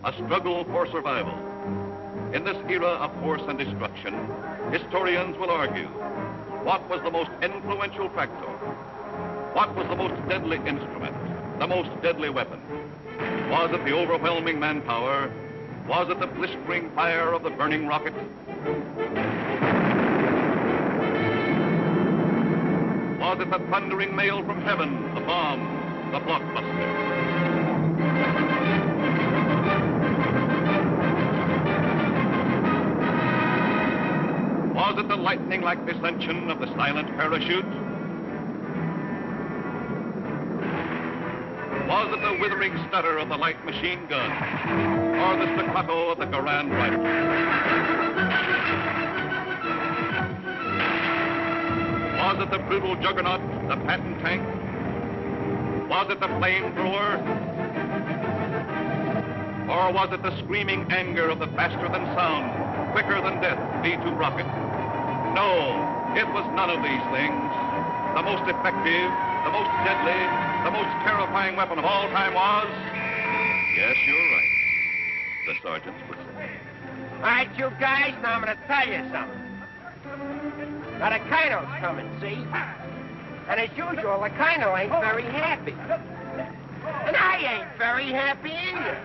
A struggle for survival. In this era of force and destruction, historians will argue, what was the most influential factor? What was the most deadly instrument, the most deadly weapon? Was it the overwhelming manpower? Was it the blistering fire of the burning rocket? Was it the thundering mail from heaven, the bomb, the blockbuster? Was it the lightning-like descension of the silent parachute? Was it the withering stutter of the light machine gun? Or the staccato of the Garand rifle? Was it the brutal juggernaut, the Patton tank? Was it the flamethrower? Or was it the screaming anger of the faster-than-sound, quicker-than-death V-2 rocket? No, it was none of these things. The most effective, the most deadly, the most terrifying weapon of all time was... Yes, you're right. The sergeant's whistle. All right, you guys, now I'm going to tell you something. Now, the Colonel's coming, see? And as usual, the Colonel ain't very happy. And I ain't very happy either.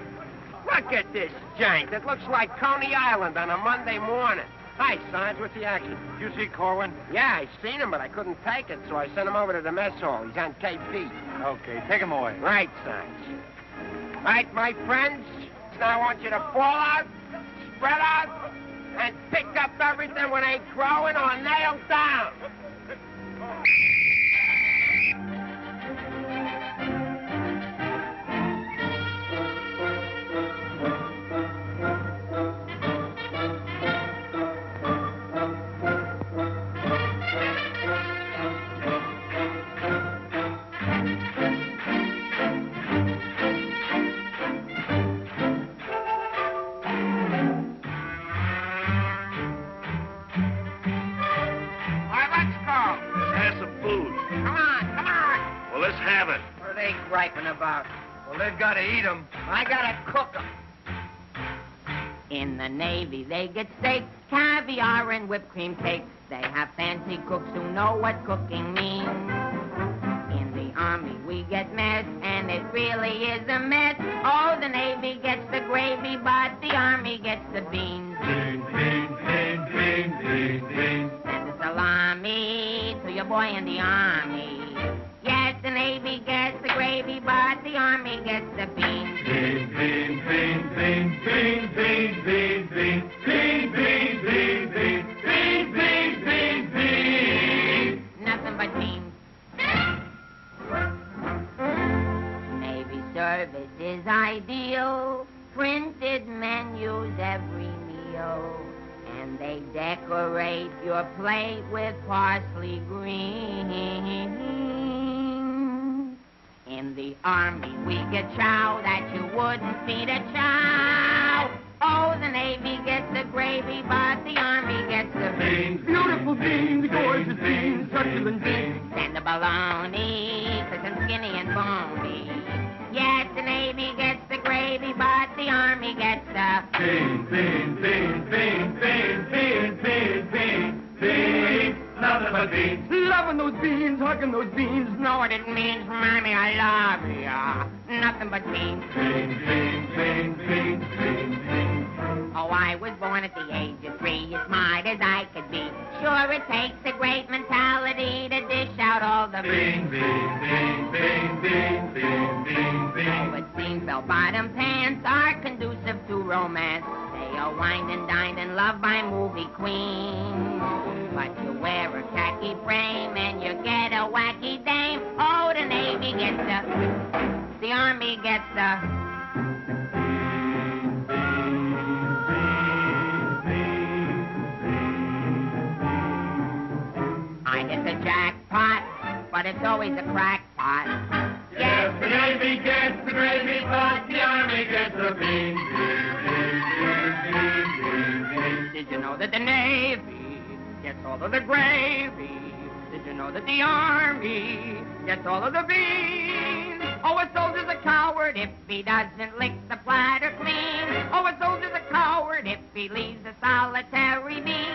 Look at this jank. It looks like Coney Island on a Monday morning. Hi, Sarge. What's the action? You see Korwin? Yeah, I seen him, but I couldn't take it, so I sent him over to the mess hall. He's on KP. Okay, take him away. Right, Sarge. Right, my friends. Now I want you to fall out, spread out, and pick up everything when ain't growing or nailed down. Griping about. Well, they've got to eat them. I gotta cook them. In the Navy, they get steak, caviar, and whipped cream cake. They have fancy cooks who know what cooking means. In the Army, we get mess, and it really is a mess. Oh, the Navy gets the gravy, but the Army gets the beans. Bean, bean, bean, bean, bean, bean. Send a salami to your boy in the Army. Yes, the Navy gets the gravy, but the Army gets the beans. Bean, bean, bean, bean, bean, bean, bean, bean, bean, bean, bean, bean, bean, bean, bean, bean. Nothing but beans. Navy service is ideal. Prince is every meal. And they decorate your plate with parsley green. In the army, we get chow that you wouldn't feed a chow. Oh, the Navy gets the gravy, but the Army gets the beans. Beautiful beans, gorgeous beans, succulent beans. And the bologna, cause I'm skinny and bony. Yes, the Navy gets the gravy, but the Army gets the Beans, beans, beans, beans, beans, beans, beans, beans, beans. Nothing but beans. Loving those beans, hugging those beans. know what it means, Mommy, I love ya. Nothing but beans. Beans, beans, beans, beans, beans, beans. Oh, I was born at the age of 3, as smart as I could be. Sure, it takes a great mentality to dish out all the Beans, beans, beans, beans, beans, beans, beans, beans. Oh, it seems bell-bottom pants are conducive to romance. They are wined and dined and loved by movie queens. But you wear a khaki frame and you get a wacky dame. Oh, the Navy gets the Army gets the I get the jackpot, but it's always a crackpot. Yes, the Navy gets the gravy, but the Army gets the beans, beans, beans, beans, beans, beans. Did you know that the Navy gets all of the gravy? Did you know that the Army gets all of the beans? Oh, a soldier's a coward if he doesn't lick the platter clean. Oh, a soldier's a coward if he leaves a solitary bean.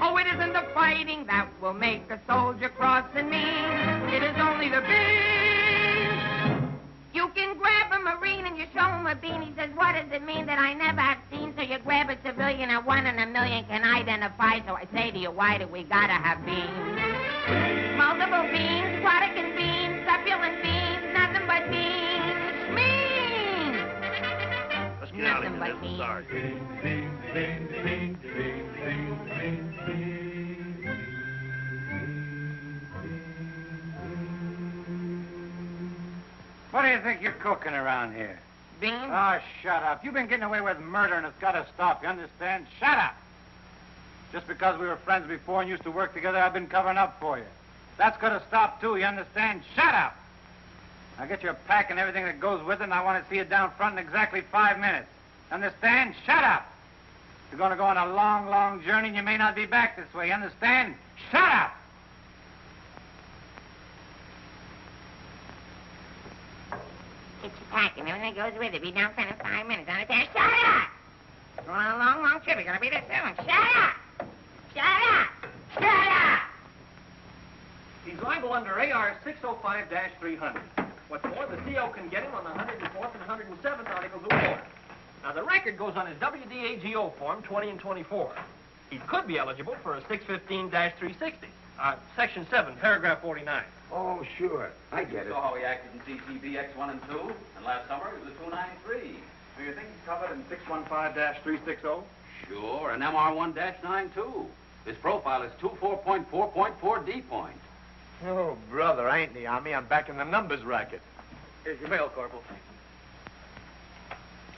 Oh, it isn't the fighting that will make a soldier cross and mean. It is only the beans. You can grab a Marine and you show him a bean. He says, what does it mean that I never have seen? So you grab a civilian and 1 in a million can identify. So I say to you, why do we gotta have beans? Multiple beans, product and beans, succulent beans, nothing but beans. Beans! Let's get out of Nothing here. but This is beans. ours. Beans, beans, beans, beans, beans, beans, beans. What do you think you're cooking around here? Beans? Oh, shut up. You've been getting away with murder, and it's got to stop. You understand? Shut up. Just because we were friends before and used to work together, I've been covering up for you. That's got to stop, too. You understand? Shut up. Now get your pack and everything that goes with it, and I want to see you down front in exactly 5 minutes. Understand? Shut up. You're going to go on a long, long journey, and you may not be back this way. You understand? Shut up. Get your pack and everything that goes with it. Be down front in 5 minutes. Understand? Shut up! We're on a long, long trip. You're gonna be there soon. Shut up! Shut up! Shut up! He's liable under AR 605-300. What's more, the CO can get him on the 104th and 107th Articles of War. Now, the record goes on his WDAGO form 20 and 24. He could be eligible for a 615-360. Section 7, paragraph 49. Oh, sure. I get it. Saw how he acted in CCB X1 and 2, and last summer he was a 293. Do you think he's covered in 615-360? Sure, and MR1-92. His profile is 24.4.4 D point. Oh, brother, I ain't in the Army. I'm back in the numbers racket. Here's your mail, Corporal.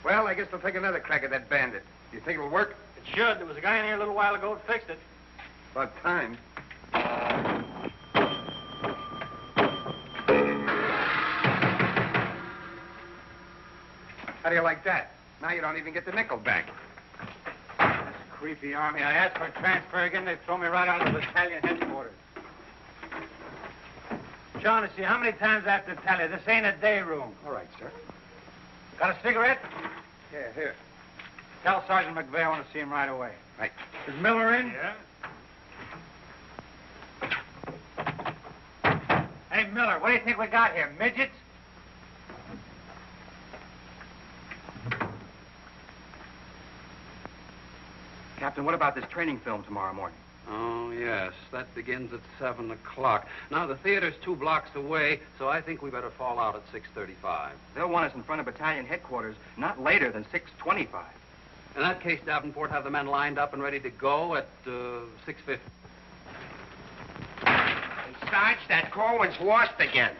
Well, I guess they'll take another crack at that bandit. Do you think it'll work? It should. There was a guy in here a little while ago that fixed it. About time. How do you like that? Now you don't even get the nickel back. This creepy Army. I asked for a transfer again. They throw me right out of the battalion headquarters. Shaughnessy, how many times I have to tell you? This ain't a day room. All right, sir. Got a cigarette? Yeah, here. Tell Sergeant McVey I want to see him right away. Right. Is Miller in? Yeah? Hey, Miller, what do you think we got here? Midgets? Captain, what about this training film tomorrow morning? Oh, yes, that begins at 7 o'clock. Now, the theater's 2 blocks away, so I think we better fall out at 6:35. They'll want us in front of battalion headquarters not later than 6:25. In that case, Davenport, have the men lined up and ready to go at 6:50. Hey, Sarge, that Korwin's lost again.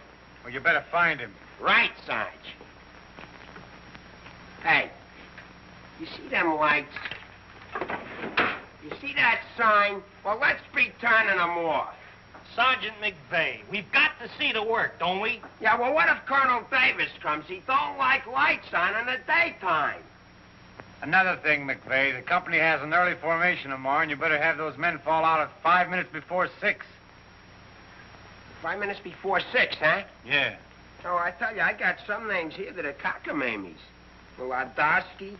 Well, you better find him. Right, Sarge. Hey, you see them lights? You see that sign? Well, let's be turning them off. Sergeant McVey, we've got to see the work, don't we? Yeah, well, what if Colonel Davis comes? He don't like lights on in the daytime. Another thing, McVey, the company has an early formation tomorrow, and you better have those men fall out at 5 minutes before 6. 5 minutes before 6, huh? Yeah. Oh, I tell you, I got some names here that are cockamamies. Wladowski,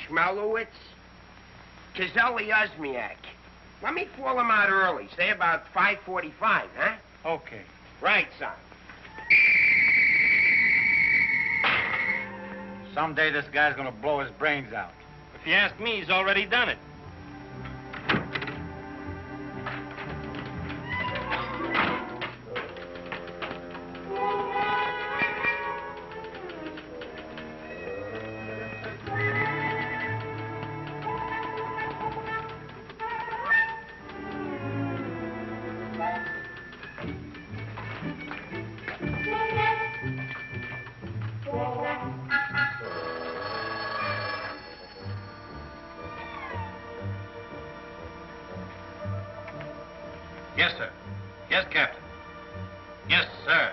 Schmelowitz, Kazeli Osmiak. Let me fall them out early, say about 5:45, huh? Okay. Right, son. Someday this guy's gonna blow his brains out. If you ask me, he's already done it. Yes, sir. Yes, Captain. Yes, sir.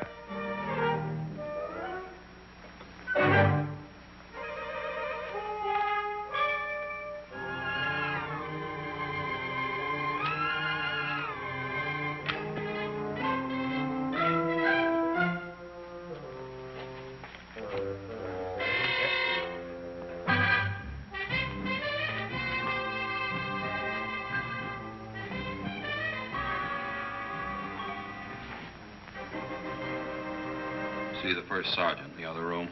See the first sergeant in the other room.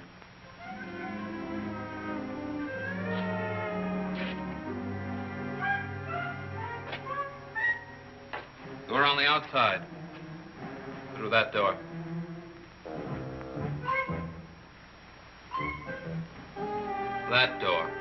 Door on the outside. Through that door. That door.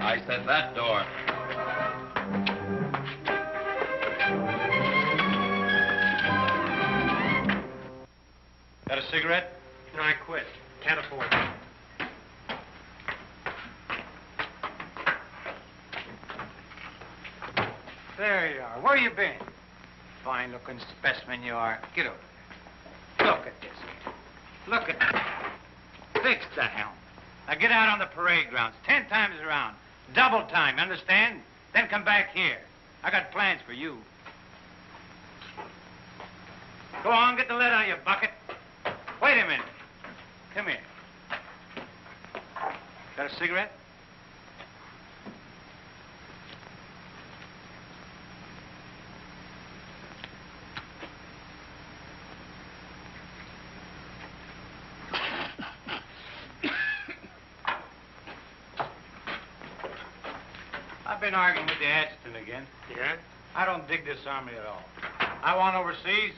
I said that door. Got a cigarette? No, I quit. Can't afford it. There you are. Where you been? Fine-looking specimen you are. Get over there. Look at this. Look at that. Fix the helm. Now get out on the parade grounds 10 times around. Double time, understand? Then come back here. I got plans for you. Go on, get the lead out of your bucket. Wait a minute. Come here. Got a cigarette? I've been arguing with the adjutant again. Yeah? I don't dig this army at all. I want overseas,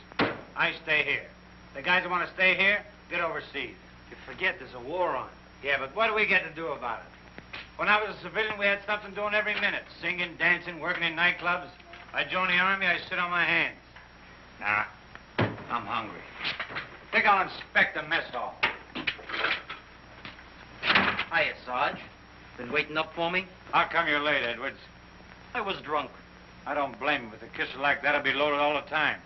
I stay here. The guys that want to stay here, get overseas. You forget there's a war on. Yeah, but what do we get to do about it? When I was a civilian, we had something doing every minute. Singing, dancing, working in nightclubs. I joined the army, I sit on my hands. Nah, I'm hungry. Think I'll inspect the mess hall. Hiya, Sarge. Been waiting up for me? How come you're late, Edwards? I was drunk. I don't blame you. With a kisser like that, I'll be loaded all the time.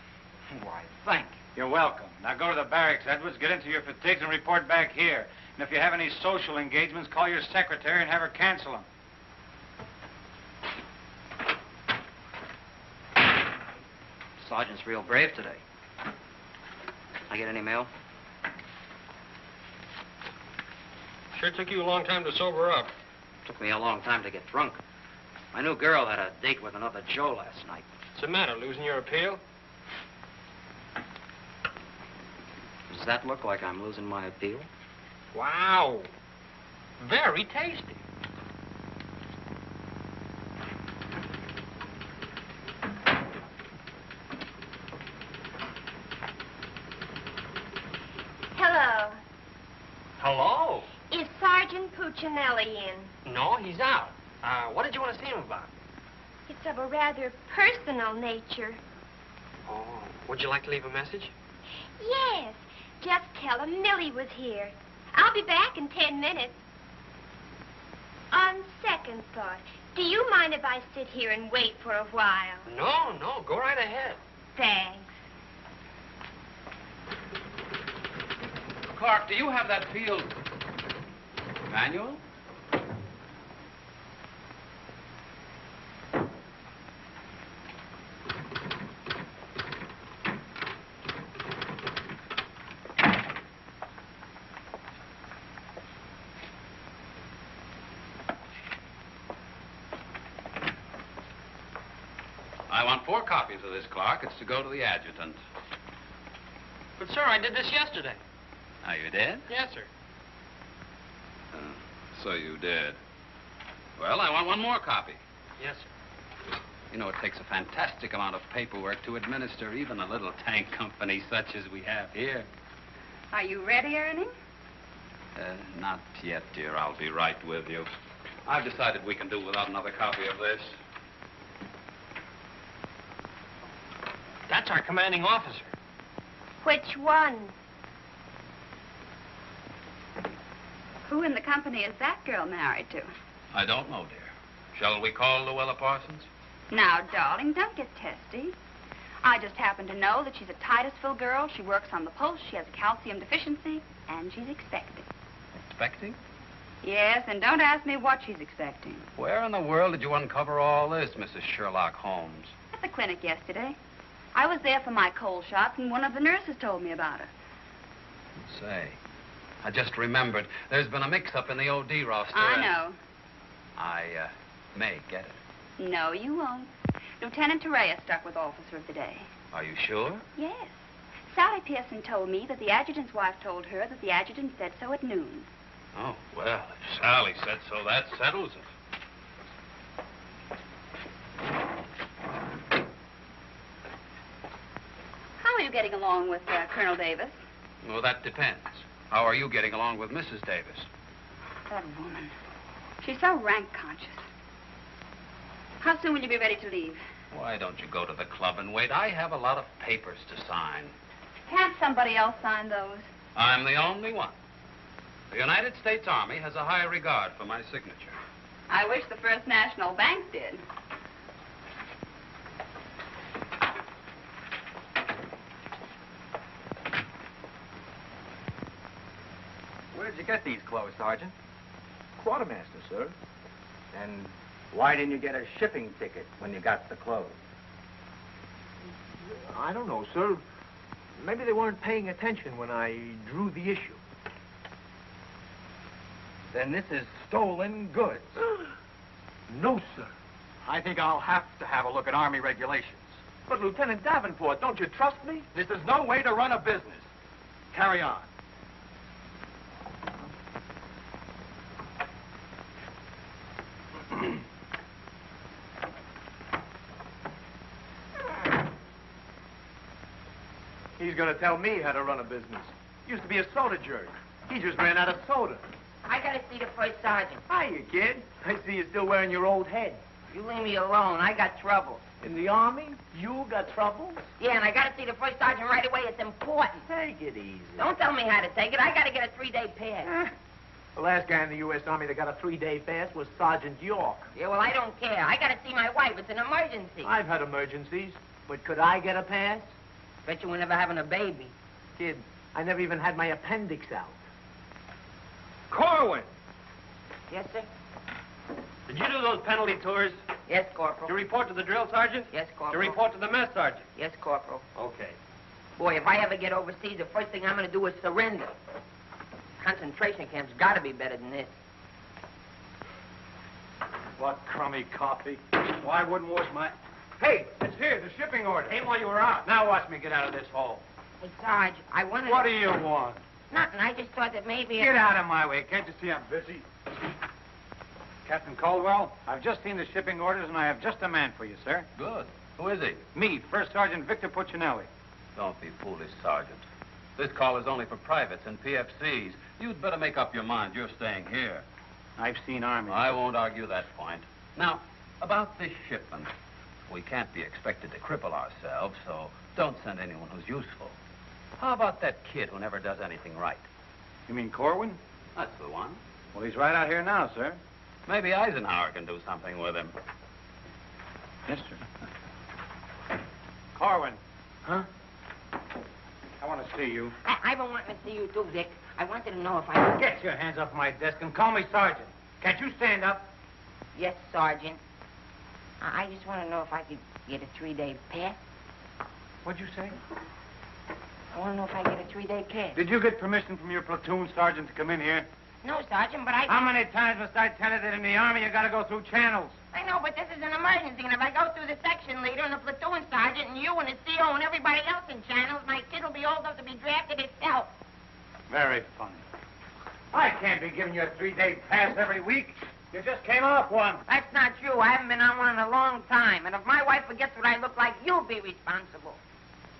Why, thank you. You're welcome. Now go to the barracks, Edwards, get into your fatigues and report back here. And if you have any social engagements, call your secretary and have her cancel them. Sergeant's real brave today. I get any mail? Sure took you a long time to sober up. Took me a long time to get drunk. My new girl had a date with another Joe last night. What's the matter, losing your appeal? Does that look like I'm losing my appeal? Wow. Very tasty. Hello. Hello. Is Sergeant Puccinelli in? No, he's out. What did you want to see him about? It's of a rather personal nature. Oh, would you like to leave a message? Yes. Just tell him Millie was here. I'll be back in 10 minutes. On second thought, do you mind if I sit here and wait for a while? No, go right ahead. Thanks. Clark, do you have that field manual? I want 4 copies of this, Clark. It's to go to the adjutant. But, sir, I did this yesterday. Oh, you did? Yes, sir. So you did. Well, I want 1 more copy. Yes, sir. You know, it takes a fantastic amount of paperwork to administer even a little tank company such as we have here. Are you ready, Ernie? Not yet, dear. I'll be right with you. I've decided we can do without another copy of this. That's our commanding officer. Which one? Who in the company is that girl married to? I don't know, dear. Shall we call Luella Parsons? Now, darling, don't get testy. I just happen to know that she's a Titusville girl. She works on the post. She has a calcium deficiency, and she's expecting. Expecting? Yes, and don't ask me what she's expecting. Where in the world did you uncover all this, Mrs. Sherlock Holmes? At the clinic yesterday. I was there for my cold shots, and one of the nurses told me about her. Say, I just remembered. There's been a mix-up in the OD roster. I know. I may get it. No, you won't. Lieutenant Torrea stuck with Officer of the Day. Are you sure? Yes. Sally Pearson told me that the adjutant's wife told her that the adjutant said so at noon. Oh, well, if Sally said so, that settles it. How are you getting along with Colonel Davis? Well, that depends. How are you getting along with Mrs. Davis? That woman. She's so rank-conscious. How soon will you be ready to leave? Why don't you go to the club and wait? I have a lot of papers to sign. Can't somebody else sign those? I'm the only one. The United States Army has a high regard for my signature. I wish the First National Bank did. Where did you get these clothes, Sergeant? Quartermaster, sir. And why didn't you get a shipping ticket when you got the clothes? I don't know, sir. Maybe they weren't paying attention when I drew the issue. Then this is stolen goods. No, sir. I think I'll have to have a look at Army regulations. But, Lieutenant Davenport, don't you trust me? This is no way to run a business. Carry on. He's going to tell me how to run a business. Used to be a soda jerk. He just ran out of soda. I gotta see the first sergeant. Hiya, kid. I see you still wearing your old head. You leave me alone. I got trouble. In the Army? You got trouble? Yeah, and I gotta see the first sergeant right away. It's important. Take it easy. Don't tell me how to take it. I gotta get a 3-day pass. The last guy in the U.S. Army that got a 3-day pass was Sergeant York. Yeah, well, I don't care. I gotta see my wife. It's an emergency. I've had emergencies, but could I get a pass? Bet you were never having a baby. Kid, I never even had my appendix out. Korwin! Yes, sir? Did you do those penalty tours? Yes, Corporal. To report to the drill sergeant? Yes, To Corporal. report to the mess sergeant? Yes, Corporal. Okay. Boy, if I ever get overseas, the first thing I'm gonna do is surrender. Concentration camp's got to be better than this. What crummy coffee. Why wouldn't wash my... Hey, it's here, the shipping order. Ain't while you were out. Now watch me get out of this hole. Hey, Sarge, I wanted What to... do you want? Nothing. I just thought that maybe... Get out of my way. Can't you see I'm busy? Captain Caldwell, I've just seen the shipping orders, and I have just a man for you, sir. Good. Who is he? Me, First Sergeant Victor Puccinelli. Don't be foolish, Sergeant. This call is only for privates and PFCs. You'd better make up your mind. You're staying here. I've seen Army. I won't argue that point. Now, about this shipment. We can't be expected to cripple ourselves, so don't send anyone who's useful. How about that kid who never does anything right? You mean Korwin? That's the one. Well, he's right out here now, sir. Maybe Eisenhower can do something with him. Yes, sir. Korwin. Huh? I want to see you. I've been wanting to see you too, Vic. I wanted to know if I could... Get your hands off my desk and call me Sergeant. Can't you stand up? Yes, Sergeant. I just want to know if I could get a 3-day pass. What'd you say? I want to know if I get a 3-day pass. Did you get permission from your platoon sergeant to come in here? No, Sergeant, but I... How many times must I tell you that in the Army you gotta go through channels? I know, but this is an emergency, and if I go through the section leader and the platoon sergeant and you and the CO and everybody else in channels, my kid will be old enough to be drafted itself. Very funny. I can't be giving you a 3-day pass every week. You just came off one. That's not true. I haven't been on one in a long time, and if my wife forgets what I look like, you'll be responsible.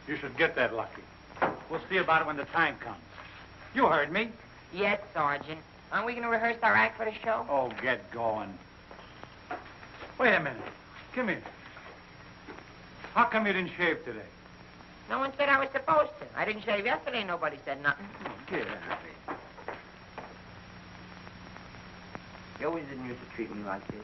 You should get that lucky. We'll see about it when the time comes. You heard me. Yes, Sergeant. Aren't we going to rehearse our act for the show? Oh, get going. Wait a minute. Come here. How come you didn't shave today? No one said I was supposed to. I didn't shave yesterday. Nobody said nothing. Oh, get out of here. You always didn't used to treat me like this.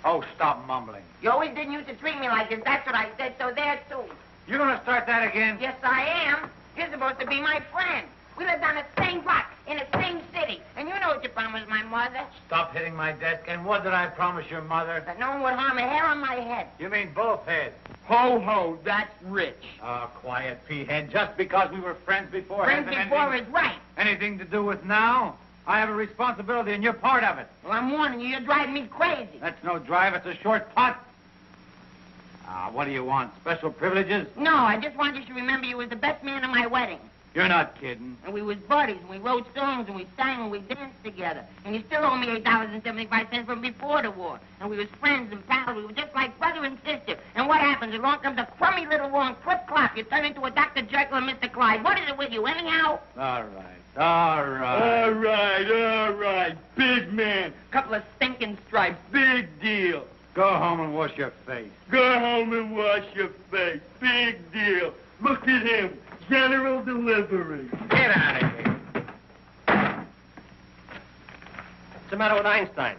Oh, stop mumbling. You always didn't used to treat me like this. That's what I said, so there, too. You gonna start that again? Yes, I am. You're supposed to be my friend. We lived on the same block, in the same city. And you know what you promised my mother. Stop hitting my desk. And what did I promise your mother? That no one would harm a hair on my head. You mean both heads? Ho, ho, that's rich. Oh, quiet, P-head. Just because we were friends before... Friends before is right. Anything to do with now? I have a responsibility, and you're part of it. Well, I'm warning you, you're driving me crazy. That's no drive. It's a short putt. What do you want? Special privileges? No, I just want you to remember you was the best man at my wedding. You're not kidding. And we was buddies, and we wrote songs, and we sang, and we danced together. And you still owe me $8.75 from before the war. And we was friends and pals. We were just like brother and sister. And what happens? Along comes a crummy little war and clip-clop. You turn into a Dr. Jekyll and Mr. Clyde. What is it with you, anyhow? All right. Big man. Couple of stinking stripes. Big deal. Go home and wash your face. Go home and wash your face. Big deal. Look at him. General delivery. Get out of here. What's the matter with Einstein?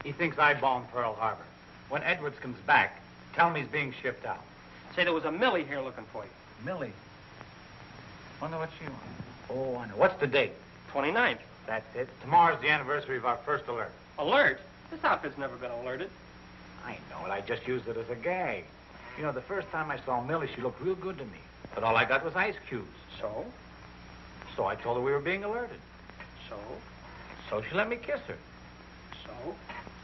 He thinks I bombed Pearl Harbor. When Edwards comes back, tell him he's being shipped out. Say there was a Millie here looking for you. Millie? Wonder what she wants. Oh, I know. What's the date? 29th. That's it. Tomorrow's the anniversary of our first alert. Alert? This outfit's never been alerted. I know it. I just used it as a gag. You know, the first time I saw Millie, she looked real good to me. But all I got was ice cubes. So? So I told her we were being alerted. So? So she let me kiss her. So?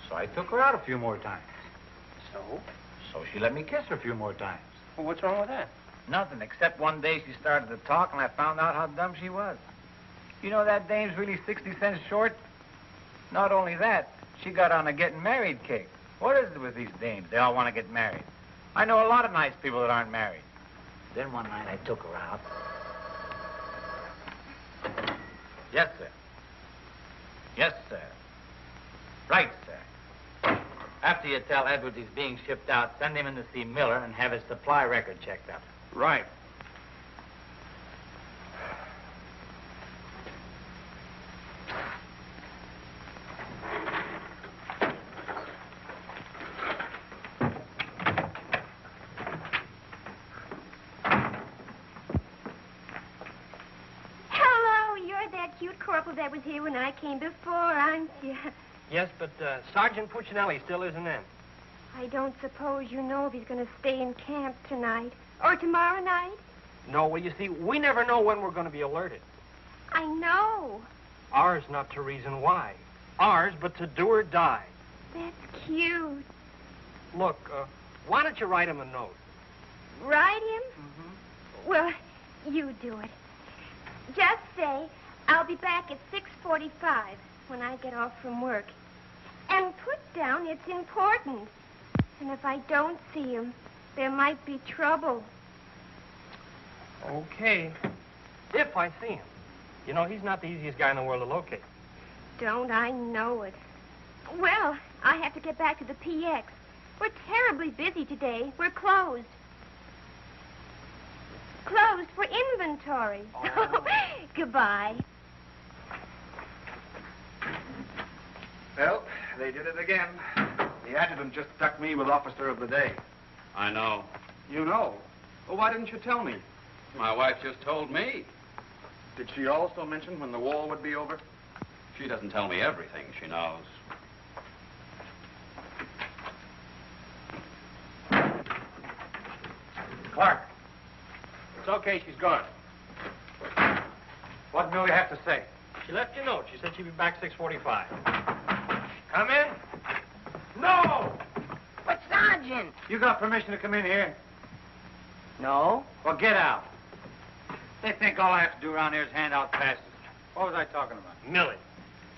So I took her out a few more times. So? So she let me kiss her a few more times. Well, what's wrong with that? Nothing, except one day she started to talk and I found out how dumb she was. You know that dame's really 60 cents short? Not only that, she got on a getting married kick. What is it with these dames? They all want to get married. I know a lot of nice people that aren't married. Then one night I took her out. Yes, sir. Yes, sir. Right, sir. After you tell Edwards he's being shipped out, send him in to see Miller and have his supply record checked out. Right. Corporal that was here when I came before, aren't you? Yes, but Sergeant Puccinelli still isn't in. I don't suppose you know if he's going to stay in camp tonight or tomorrow night? No, well, you see, we never know when we're going to be alerted. I know. Ours not to reason why. Ours but to do or die. That's cute. Look, why don't you write him a note? Write him? Mm-hmm. Well, you do it. Just say, I'll be back at 6:45 when I get off from work. And put down it's important. And if I don't see him, there might be trouble. Okay. If I see him. You know, he's not the easiest guy in the world to locate. Don't I know it? Well, I have to get back to the PX. We're terribly busy today. We're closed. Closed for inventory. Oh. Goodbye. Well, they did it again. The adjutant just stuck me with Officer of the Day. I know. You know? Well, why didn't you tell me? My wife just told me. Did she also mention when the war would be over? She doesn't tell me everything she knows. Clark. It's okay, she's gone. What did Millie have to say? She left you a note. She said she'd be back 6:45. Come in? No! But, Sergeant. You got permission to come in here? No. Well, get out. They think all I have to do around here is hand out passes. What was I talking about? Millie.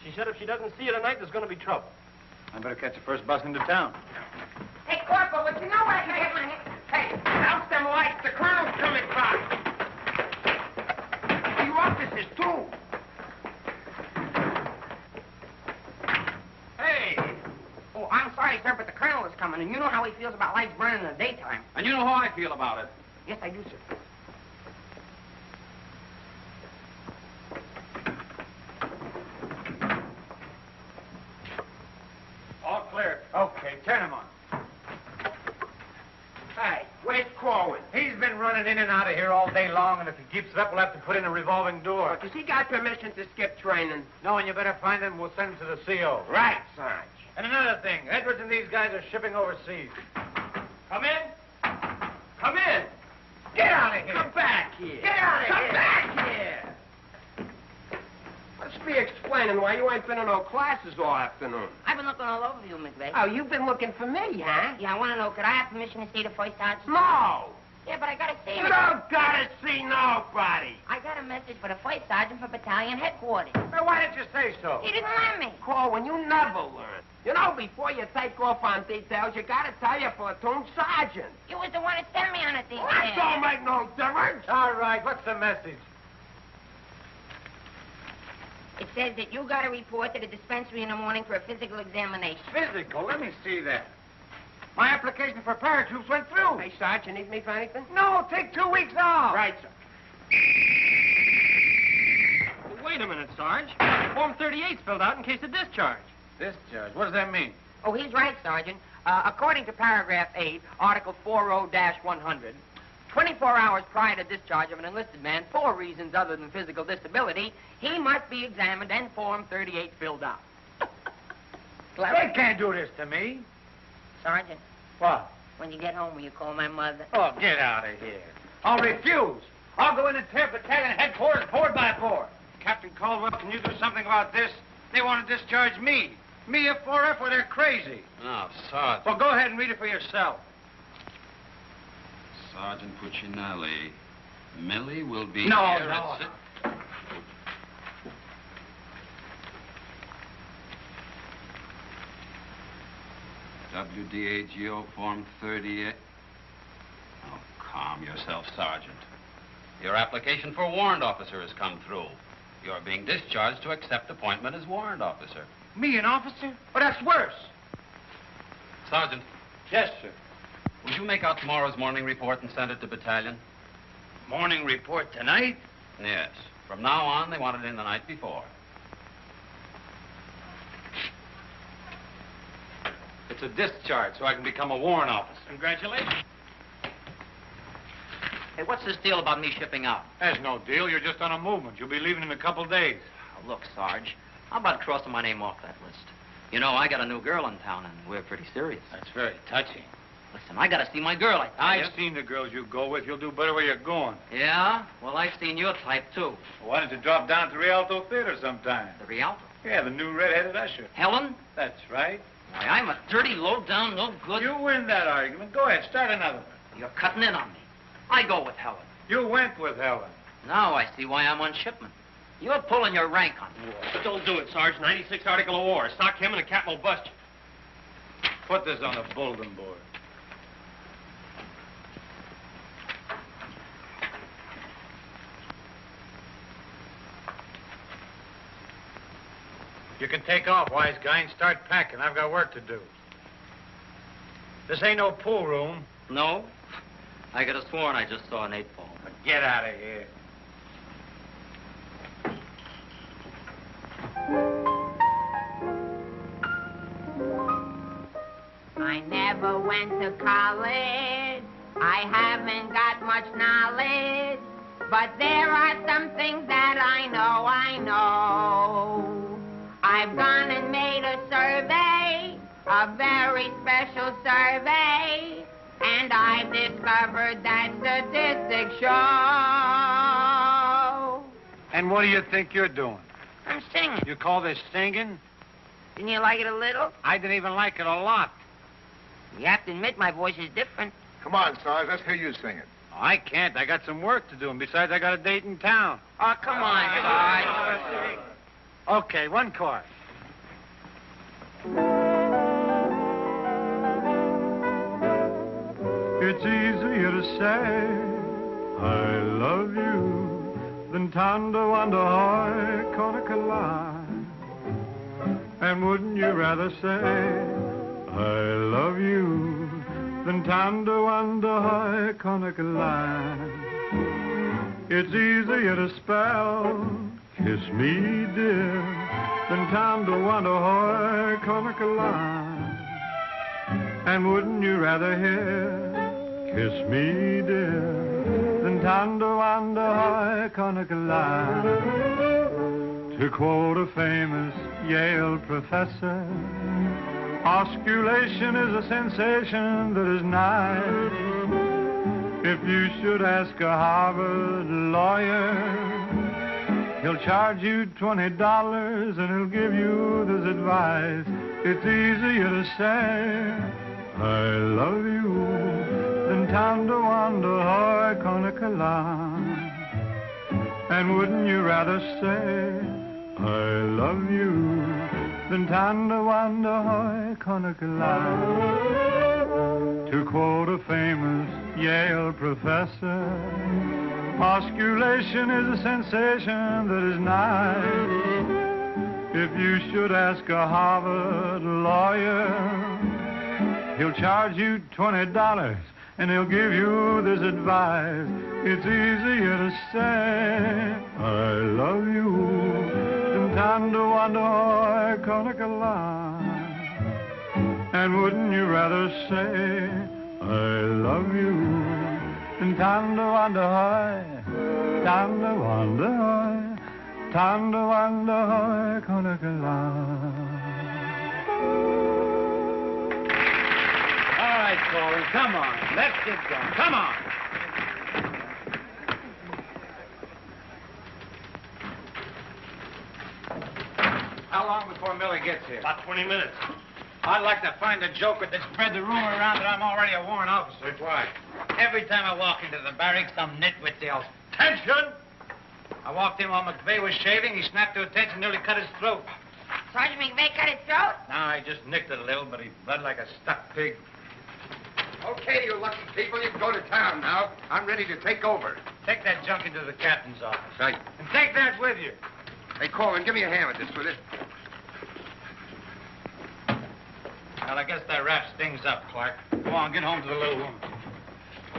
She said if she doesn't see you tonight, there's going to be trouble. I better catch the first bus into town. Hey, Corporal, would you know where I can get my... Hey, douse them lights. The colonel's coming by. You officers, too. Hey. Oh, I'm sorry, sir, but the colonel is coming, and you know how he feels about lights burning in the daytime. And you know how I feel about it. Yes, I do, sir. All clear. Okay, turn him on. Hey, where's Korwin? He's been running in and out of here all day long, and if he keeps it up, we'll have to put in a revolving door. Does he got permission to skip training? No, and you better find him. We'll send him to the CO. Right, Sarge. And another thing, Edwards and these guys are shipping overseas. Come in. Come in. Get out of here. Come back here. Get out of here. Come back here. Let's be explaining why you ain't been in no classes all afternoon. I've been looking all over you, McVey. Oh, you've been looking for me, huh? Yeah, I want to know, could I have permission to see the first sergeant? No. Yeah, but I got to see You him. don't gotta see nobody. I got a message for the first sergeant for battalion headquarters. Well, why didn't you say so? He didn't let me. Corwin, you never learn. You know, before you take off on details, you gotta tell your platoon sergeant. You was the one that sent me on a detail. That don't make no difference. All right, what's the message? It says that you got to report to the dispensary in the morning for a physical examination. Physical? Let me see that. My application for paratroops went through. Hey, Sarge, you need me for anything? No, take 2 weeks off. Right, sir. Well, wait a minute, Sarge. Form 38's filled out in case of discharge. Discharge. What does that mean? Oh, he's right, Sergeant. According to paragraph 8, Article 40-100, 24 hours prior to discharge of an enlisted man for reasons other than physical disability, he must be examined and Form 38 filled out. They can't do this to me. Sergeant, What? when you get home, will you call my mother? Oh, get out of here. I'll refuse. I'll go in and tear battalion headquarters board by board. Captain Caldwell, can you do something about this? They want to discharge me. Me, a 4F, where they're crazy. Now, Sergeant. Well, go ahead and read it for yourself. Sergeant Puccinelli. Millie will be No, here no. at six. WDAGO Form 38. Oh, calm yourself, Sergeant. Your application for warrant officer has come through. You're being discharged to accept appointment as warrant officer. Me, an officer? Oh, that's worse. Sergeant, Yes, sir. will you make out tomorrow's morning report and send it to battalion? Morning report tonight? Yes. From now on, they want it in the night before. It's a discharge, so I can become a warrant officer. Congratulations. Hey, what's this deal about me shipping out? There's no deal. You're just on a movement. You'll be leaving in a couple days. Oh, look, Sarge, how about crossing my name off that list? You know, I got a new girl in town, and we're pretty serious. That's very touching. Listen, I gotta see my girl, I tell you. I've seen the girls you go with. You'll do better where you're going. Yeah? Well, I've seen your type, too. Well, why don't you drop down to the Rialto Theater sometime? The Rialto? Yeah, the new red-headed usher. Helen? That's right. Why, I'm a dirty, low-down, no good... You win that argument. Go ahead, start another one. You're cutting in on me. I go with Helen. You went with Helen. Now I see why I'm on shipment. You're pulling your rank on me. Don't do it, Sarge. 96 article of war. Stock him and the captain will bust you. Put this on the bulletin board. You can take off, wise guy, and start packing. I've got work to do. This ain't no pool room. No? I could have sworn I just saw an 8-ball. Get out of here. I never went to college. I haven't got much knowledge. But there are some things that I know. I've gone and made a survey, a very special survey, and I've discovered that statistics show. And what do you think you're doing? I'm singing. You call this singing? Didn't you like it a little? I didn't even like it a lot. You have to admit my voice is different. Come on, Sarge, let's hear you sing it. I can't. I got some work to do, and besides, I got a date in town. Oh, come on, Sarge. Okay, one chord. It's easier to say I love you than tanda wanda hoy konakala. And wouldn't you rather say I love you than tanda wanda hoy konakala? It's easier to spell kiss me dear than tanda wanda hoy konakala. And wouldn't you rather hear kiss me, dear, than tanda wanda hoy konakala? To quote a famous Yale professor, osculation is a sensation that is nice. If you should ask a Harvard lawyer, he'll charge you $20 and he'll give you this advice. It's easier to say I love you than tanda wanda hoy konakala. And wouldn't you rather say I love you than tanda wanda hoy konakala? To quote a famous Yale professor, osculation is a sensation that is nice. If you should ask a Harvard lawyer, he'll charge you $20 and he'll give you this advice. It's easier to say I love you than tanda wanda hoy konakala. And wouldn't you rather say I love you than tanda wanda hoy, tanda wanda hoy, tanda wanda hoy konakala? All right, Korwin, come on. Let's get going. Come on. How long before Miller gets here? About 20 minutes. I'd like to find a joker that spread the rumor around that I'm already a warrant officer. Why? Every time I walk into the barracks, some nitwit yells, "Attention!" I walked in while McVey was shaving. He snapped to attention, nearly cut his throat. Sergeant McVey cut his throat? No, I just nicked it a little, but he bled like a stuck pig. Okay, you lucky people, you can go to town now. I'm ready to take over. Take that junk into the captain's office. Right. And take that with you. Hey, Korwin, give me a hand with this, will you? Well, I guess that wraps things up, Clark. Go on, get home to the little woman.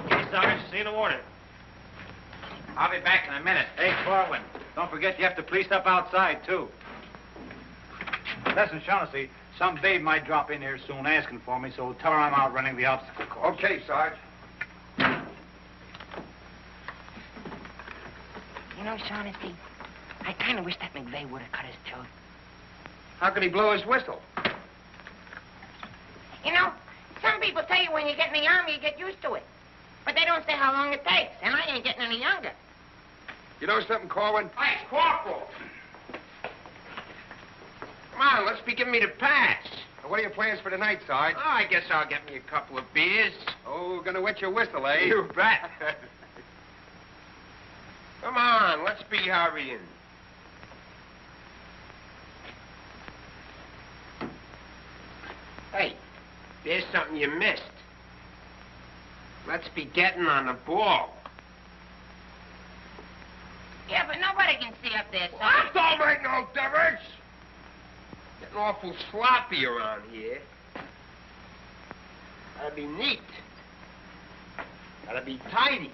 Okay, Sarge, see you in the morning. I'll be back in a minute. Hey, Korwin, don't forget you have to police up outside, too. Listen, Shaughnessy, some babe might drop in here soon asking for me, so tell her I'm out running the obstacle course. Okay, Sarge. You know, Shaughnessy, I kind of wish that McVey would have cut his tooth. How could he blow his whistle? You know, some people tell you when you get in the Army, you get used to it. But they don't say how long it takes, and I ain't getting any younger. You know something, Korwin? Hey, Corporal. Come on, let's be giving me the pass. What are your plans for tonight, Sarge? Oh, I guess I'll get me a couple of beers. Oh, gonna wet your whistle, eh? You bet. Come on, let's be hurrying. Hey, there's something you missed. Let's be getting on the ball. Yeah, but nobody can see up there, son. That don't make no difference. Getting awful sloppy around here. Gotta be neat. Gotta be tidy.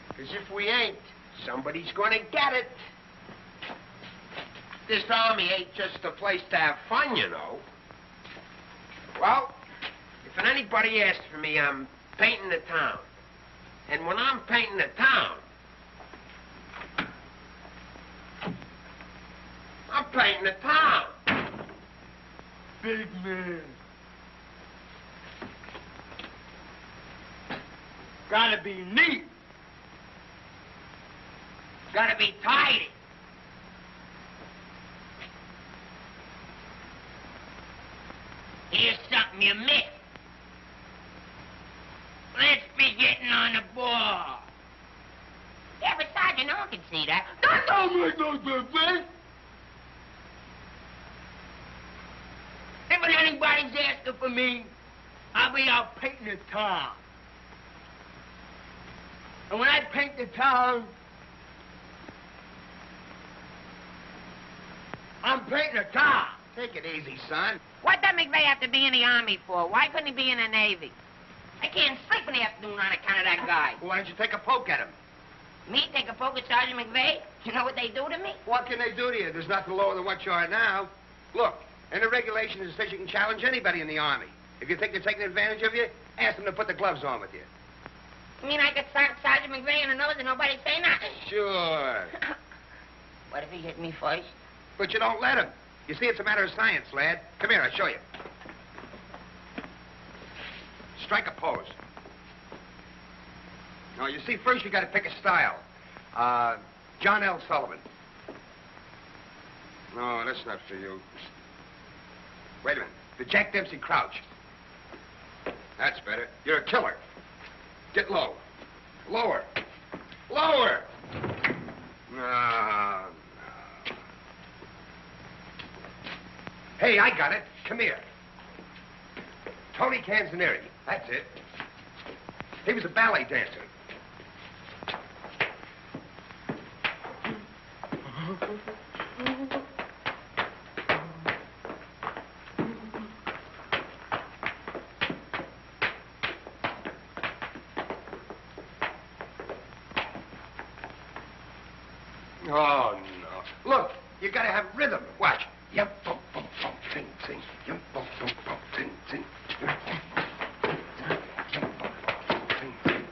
Because if we ain't, somebody's gonna get it. This Army ain't just a place to have fun, you know. Well, if anybody asks for me, I'm painting the town. And when I'm painting the town, I'm painting the town. Big man. Gotta be neat. Gotta be tidy. Here's something you missed. Let's be getting on the ball. Yeah, but Sergeant, no one can see that. That don't make no difference. If anybody's asking for me, I'll be out painting the town. And when I paint the town, I'm painting the town. Take it easy, son. What does McVey have to be in the Army for? Why couldn't he be in the Navy? I can't sleep in the afternoon on account of that guy. Why don't you take a poke at him? Me take a poke at Sergeant McVey? You know what they do to me? What can they do to you? There's nothing lower than what you are now. Look, and the regulation is that you can challenge anybody in the Army. If you think they're taking advantage of you, ask them to put the gloves on with you. You mean I could sock Sergeant McVey in the nose and nobody say nothing? Sure. What if he hit me first? But you don't let him. You see, it's a matter of science, lad. Come here, I'll show you. Strike a pose. Now, you see, first you got to pick a style. John L. Sullivan. No, that's not for you. Wait a minute. The Jack Dempsey crouch. That's better. You're a killer. Get low. Lower. Lower. No. Hey, I got it. Come here. Tony Canzanieri. That's it. He was a ballet dancer. Oh, no. Look, you gotta have rhythm. Watch. Yum, bum, bum, bum, sing, sing. Yum, bum, bum, bum, sing, sing. Yum, bum, bum, yum, bum, bum, sing, sing.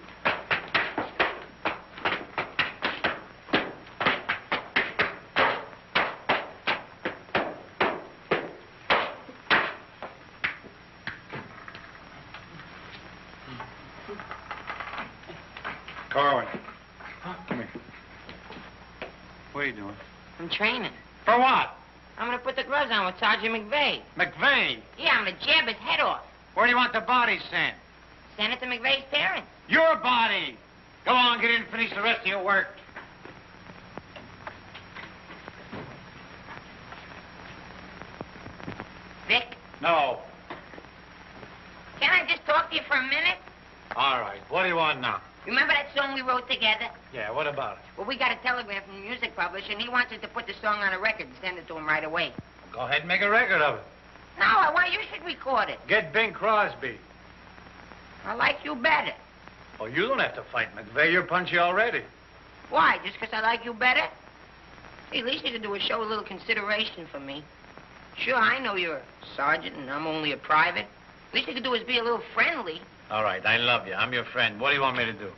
Korwin. Come here. What are you doing? I'm training. For what? I'm gonna put the gloves on with Sergeant McVey. McVey? Yeah, I'm gonna jab his head off. Where do you want the body sent? Send it to McVey's parents. Your body! Go on, get in and finish the rest of your work. Vic, No. can I just talk to you for a minute? All right. What do you want now? Remember that song we wrote together? Yeah, what about it? Well, we got a telegram from the music publisher, and he wants us to put the song on a record and send it to him right away. Go ahead and make a record of it. No, I want you should record it. Get Bing Crosby. I like you better. Oh, you don't have to fight McVey. You're punchy already. Why, just 'cause I like you better? Hey, at least you could do is show a little consideration for me. Sure, I know you're a sergeant and I'm only a private. At least you could do is be a little friendly. All right, I love you. I'm your friend. What do you want me to do?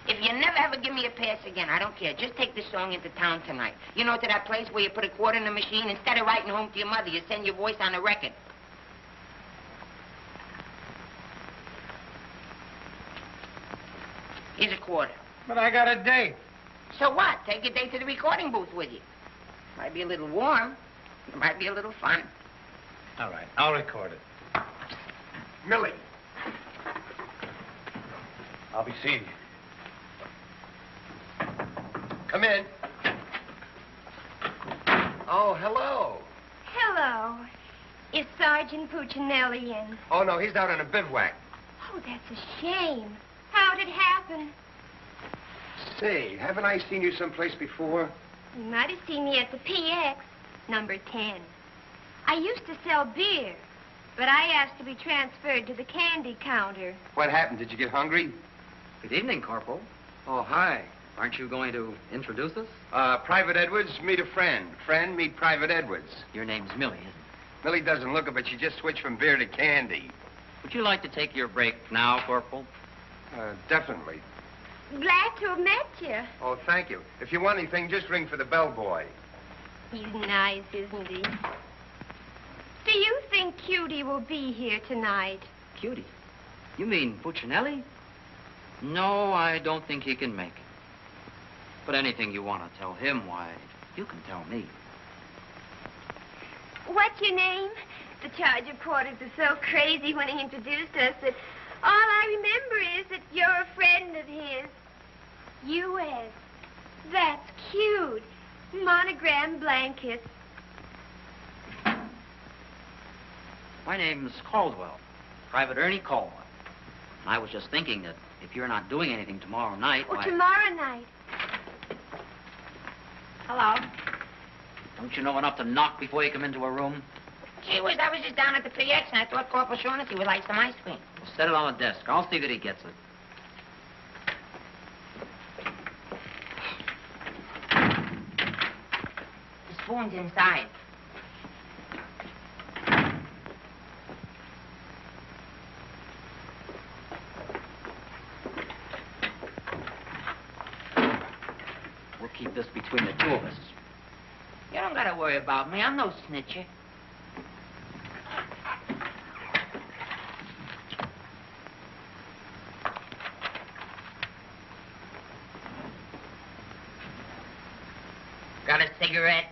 If you never ever give me a pass again, I don't care. Just take this song into town tonight. You know, to that place where you put a quarter in the machine, instead of writing home to your mother, you send your voice on a record. Here's a quarter. But I got a date. So what? Take your date to the recording booth with you. Might be a little warm. It might be a little fun. All right, I'll record it. Millie. I'll be seeing you. Come in. Oh, hello. Hello. Is Sergeant Puccinelli in? Oh, no, he's out on a bivouac. Oh, that's a shame. How'd it happen? Say, haven't I seen you someplace before? You might have seen me at the PX, number 10. I used to sell beer, but I asked to be transferred to the candy counter. What happened? Did you get hungry? Good evening, Corporal. Oh, hi. Aren't you going to introduce us? Private Edwards, meet a friend. Friend, meet Private Edwards. Your name's Millie, isn't it? Millie doesn't look it, but she just switched from beer to candy. Would you like to take your break now, Corporal? Definitely. Glad to have met you. Oh, thank you. If you want anything, just ring for the bellboy. He's nice, isn't he? Do you think Cutie will be here tonight? Cutie? You mean Puccinelli? No, I don't think he can make it. But anything you want to tell him, why, you can tell me. What's your name? The charge reporters are so crazy when he introduced us that all I remember is that you're a friend of his. U.S. That's cute. Monogram blankets. My name's Caldwell. Private Ernie Caldwell. And I was just thinking that if you're not doing anything tomorrow night, Oh, why... tomorrow night. Hello. Don't you know enough to knock before you come into a room? Gee whiz, I was just down at the PX and I thought Corporal Shaughnessy would like some ice cream. Well, set it on the desk. I'll see that he gets it. The spoon's inside. We'll keep this between the two of us. You don't gotta worry about me. I'm no snitcher. Got a cigarette?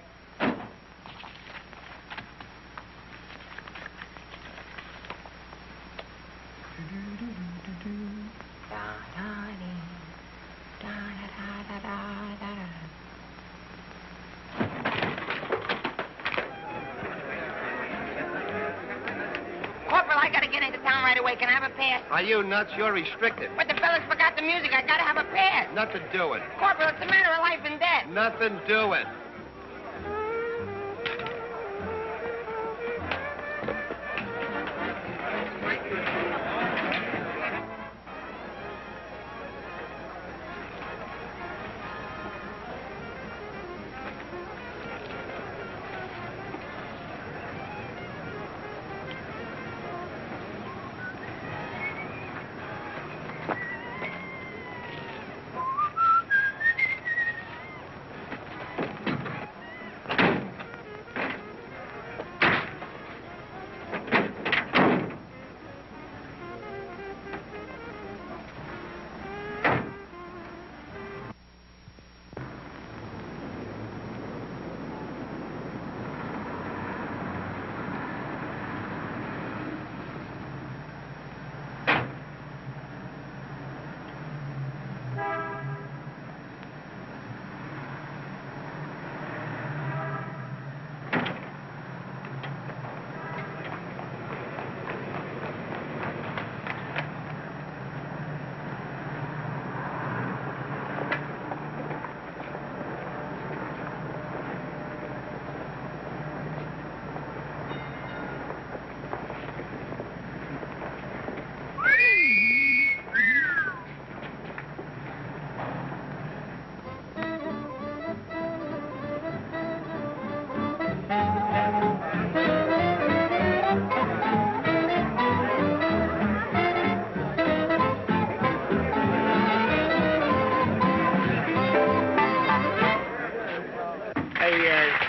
Corporal, I gotta get into town right away. Can I have a pass? Are you nuts? You're restricted. But the fellas forgot the music. I gotta have a pass. Nothing doing. Corporal, it's a matter of life and death. Nothing doing.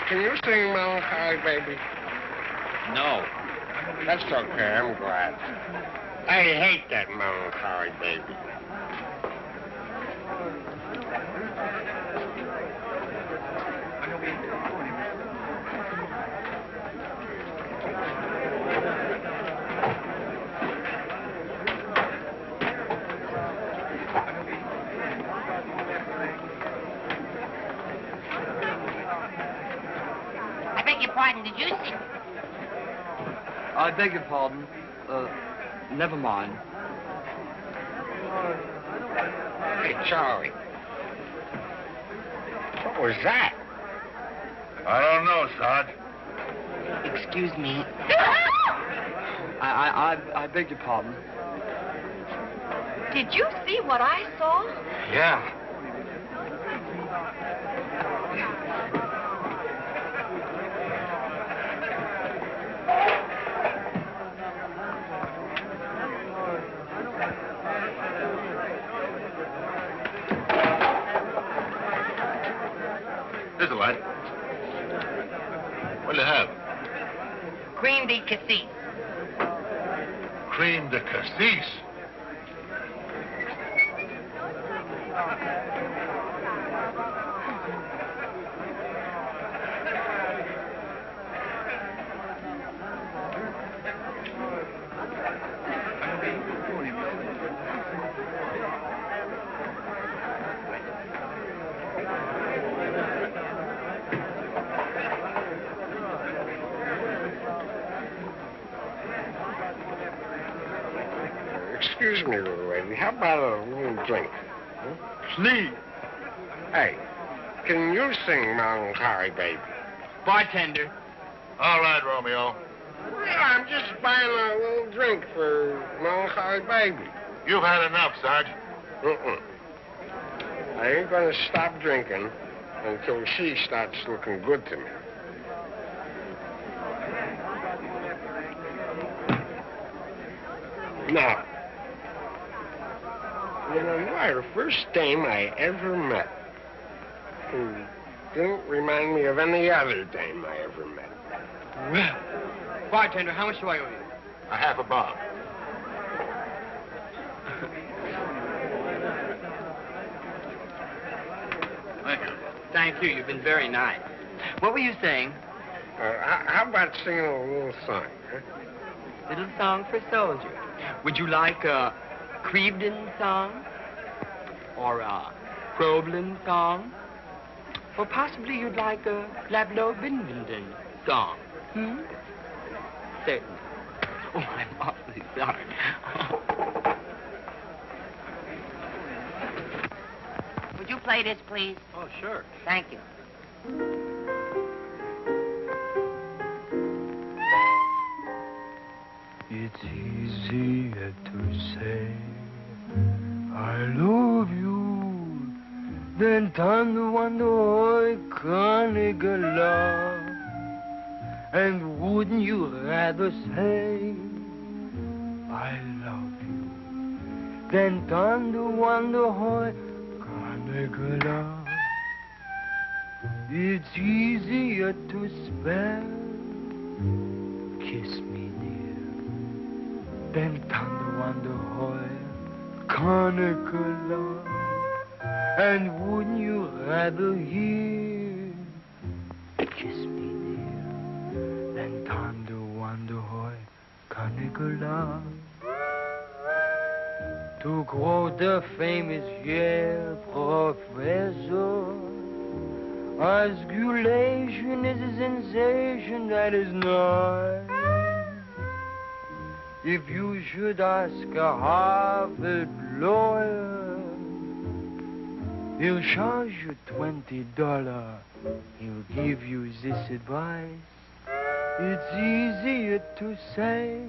Can you sing Melancholy Baby? No. That's okay, I'm glad. I hate that Melancholy Baby. beg your pardon, did you see? I beg your pardon. Never mind. Hey, Charlie. What was that? I don't know, Sarge. Excuse me. I beg your pardon. Did you see what I saw? Yeah. Here's a light. What'll you have? Cream de cassis. Cream de cassis. Excuse me, little lady. How about a little drink? Please. Hey, can you sing Melancholy Baby? Bartender. All right, Romeo. Yeah, I'm just buying a little drink for Melancholy Baby. You've had enough, Sarge. I ain't gonna stop drinking until she starts looking good to me. Now, you know, you are the first dame I ever met who didn't remind me of any other dame I ever met. Well, bartender, how much do I owe you? A half a bob. Thank you. Thank you. You've been very nice. What were you saying? How about singing a little song, huh? Little song for soldier. Would you like a Crevedon song? Or a Crowlin song? Or possibly you'd like a Lablo Bindenden song? Certainly. Oh, I'm awfully sorry. Would you play this, please? Oh, sure. Thank you. It's easier to say I love you than to wonder I can't get love. And wouldn't you rather say I love you than to wonder how I can't get love? It's easier to spell kiss me then thunder wonder hoy, Conica. And wouldn't you rather hear kiss me dear than thunder wonder hoy, Conica? To quote the famous Yale professor, osculation is a sensation that is nice. If you should ask a Harvard lawyer, he'll charge you $20. He'll give you this advice. It's easier to say.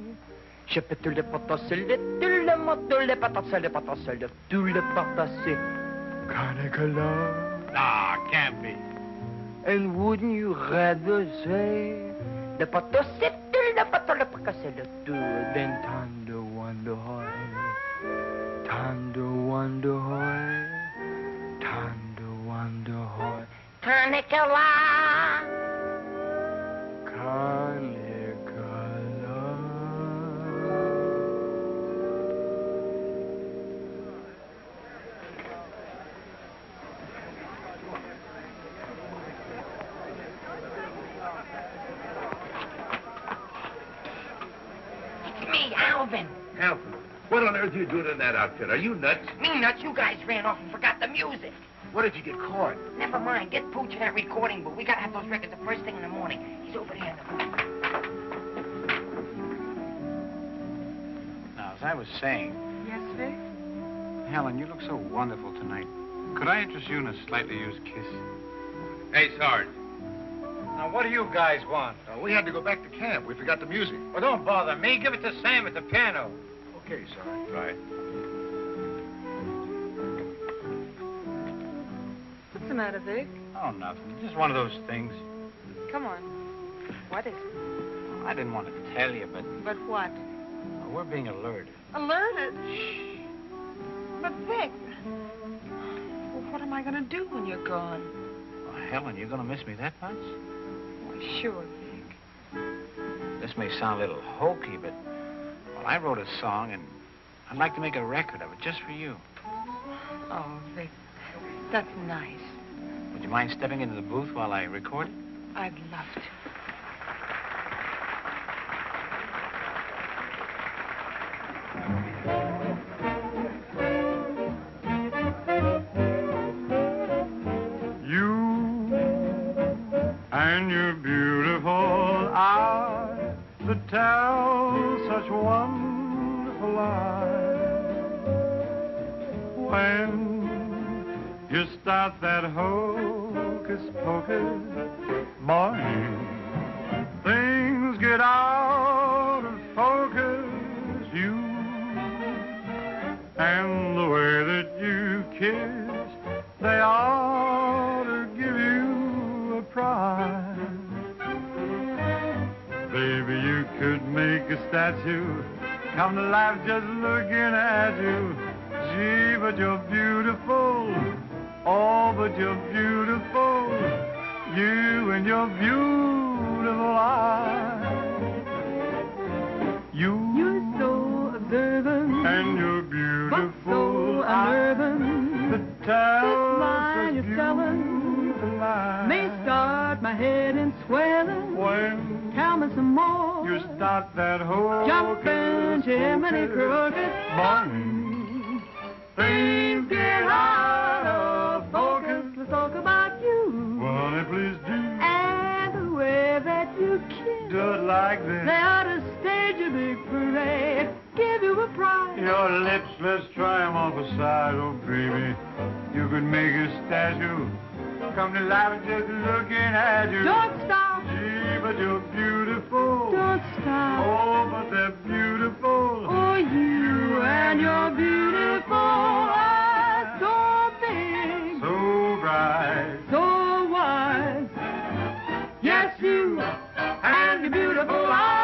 Nah, can't be. And wouldn't you rather say then thunder wonder hoy, thunder wonder hoy, thunder wonder hoy, Canicula. Alvin. Alvin, what on earth are you doing in that outfit? Are you nuts? Me nuts, you guys ran off and forgot the music. What if you get caught? Never mind. Get Pooch in that recording booth. We gotta have those records the first thing in the morning. He's over there in the booth. Now, as I was saying... Yes, Vic? Helen, you look so wonderful tonight. Could I interest you in a slightly used kiss? Hey, Sarge. Now, what do you guys want? We had to go back to camp. We forgot the music. Well, don't bother me. Give it to Sam at the piano. Okay, Sarge. Right. What's the matter, Vic? Oh, nothing. Just one of those things. Come on. What is it? I didn't want to tell you, but But what? we're being alerted. Alerted? Shh. But, Vic, well, what am I going to do when you're gone? Well, Helen, you're going to miss me that much? Well, sure, Vic. This may sound a little hokey, but well, I wrote a song, and I'd like to make a record of it just for you. Oh, Vic, that's nice. Would you mind stepping into the booth while I record it? I'd love to. And your beautiful eyes that tell such wonderful lies. When you start that hocus pocus, morning, things get out of focus. You and the way that you kiss, they ought to give you a prize. Baby, you could make a statue come to life just looking at you. Gee, but you're beautiful. Oh, but you're beautiful. You and your beautiful eyes. You're so observant, and you're but beautiful. so unnerving. The tell line you're telling may start my head in swelling. When tell me some more. you start that whole Jumping Jiminy Crooked morning, things get out of focus. Let's talk about you. Honey, please do. And the way that you kiss. Do it like this. They ought to stage a big parade. Give you a prize. Your lips, let's try 'em off the side, oh baby. You could make a statue come to life just looking at you. Don't stop. Gee, but you're beautiful. Don't stop. Oh, but they're beautiful. Oh, you and your beautiful eyes. So big. So bright. So wise. Yes, you and your beautiful eyes.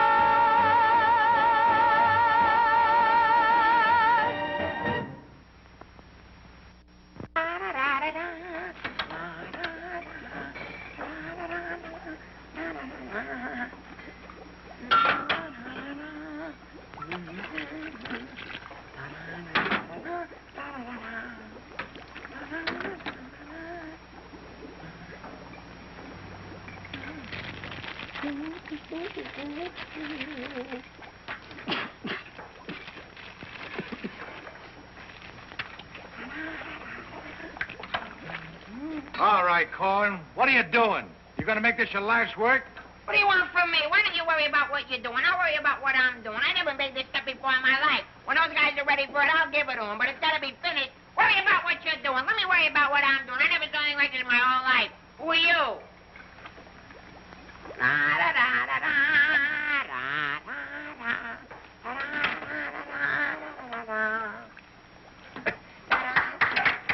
All right, Korwin, what are you doing? You gonna make this your life's work? What do you want from me? Why don't you worry about what you're doing? I'll worry about what I'm doing. I never made this stuff before in my life. When those guys are ready for it, I'll give it to them. But it's got to be finished. Worry about what you're doing. Let me worry about what I'm doing. I never done anything like this in my whole life. Who are you?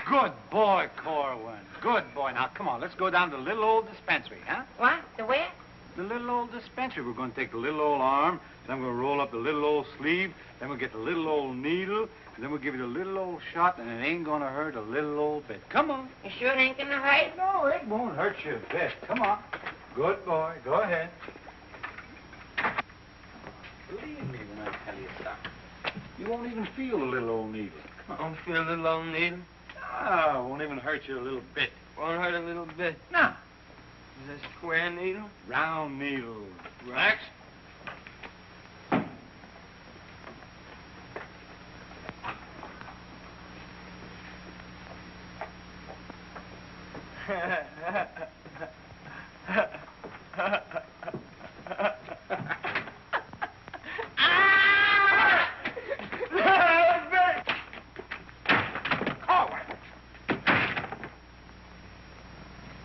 Good boy, Korwin. Good boy. Now, come on, let's go down to the little old dispensary, huh? What? The where? The little old dispensary. We're going to take the little old arm, then we'll roll up the little old sleeve, then we'll get the little old needle, and then we'll give you the little old shot, and it ain't going to hurt a little old bit. Come on. You sure it ain't gonna hurt? No, it won't hurt you a bit. Come on. Good boy. Go ahead. Believe me when I tell you something. You won't even feel the little old needle. I don't feel a little old needle. Ah, it won't even hurt you a little bit. Won't hurt a little bit. No. Is it a square needle? Round needle. Relax.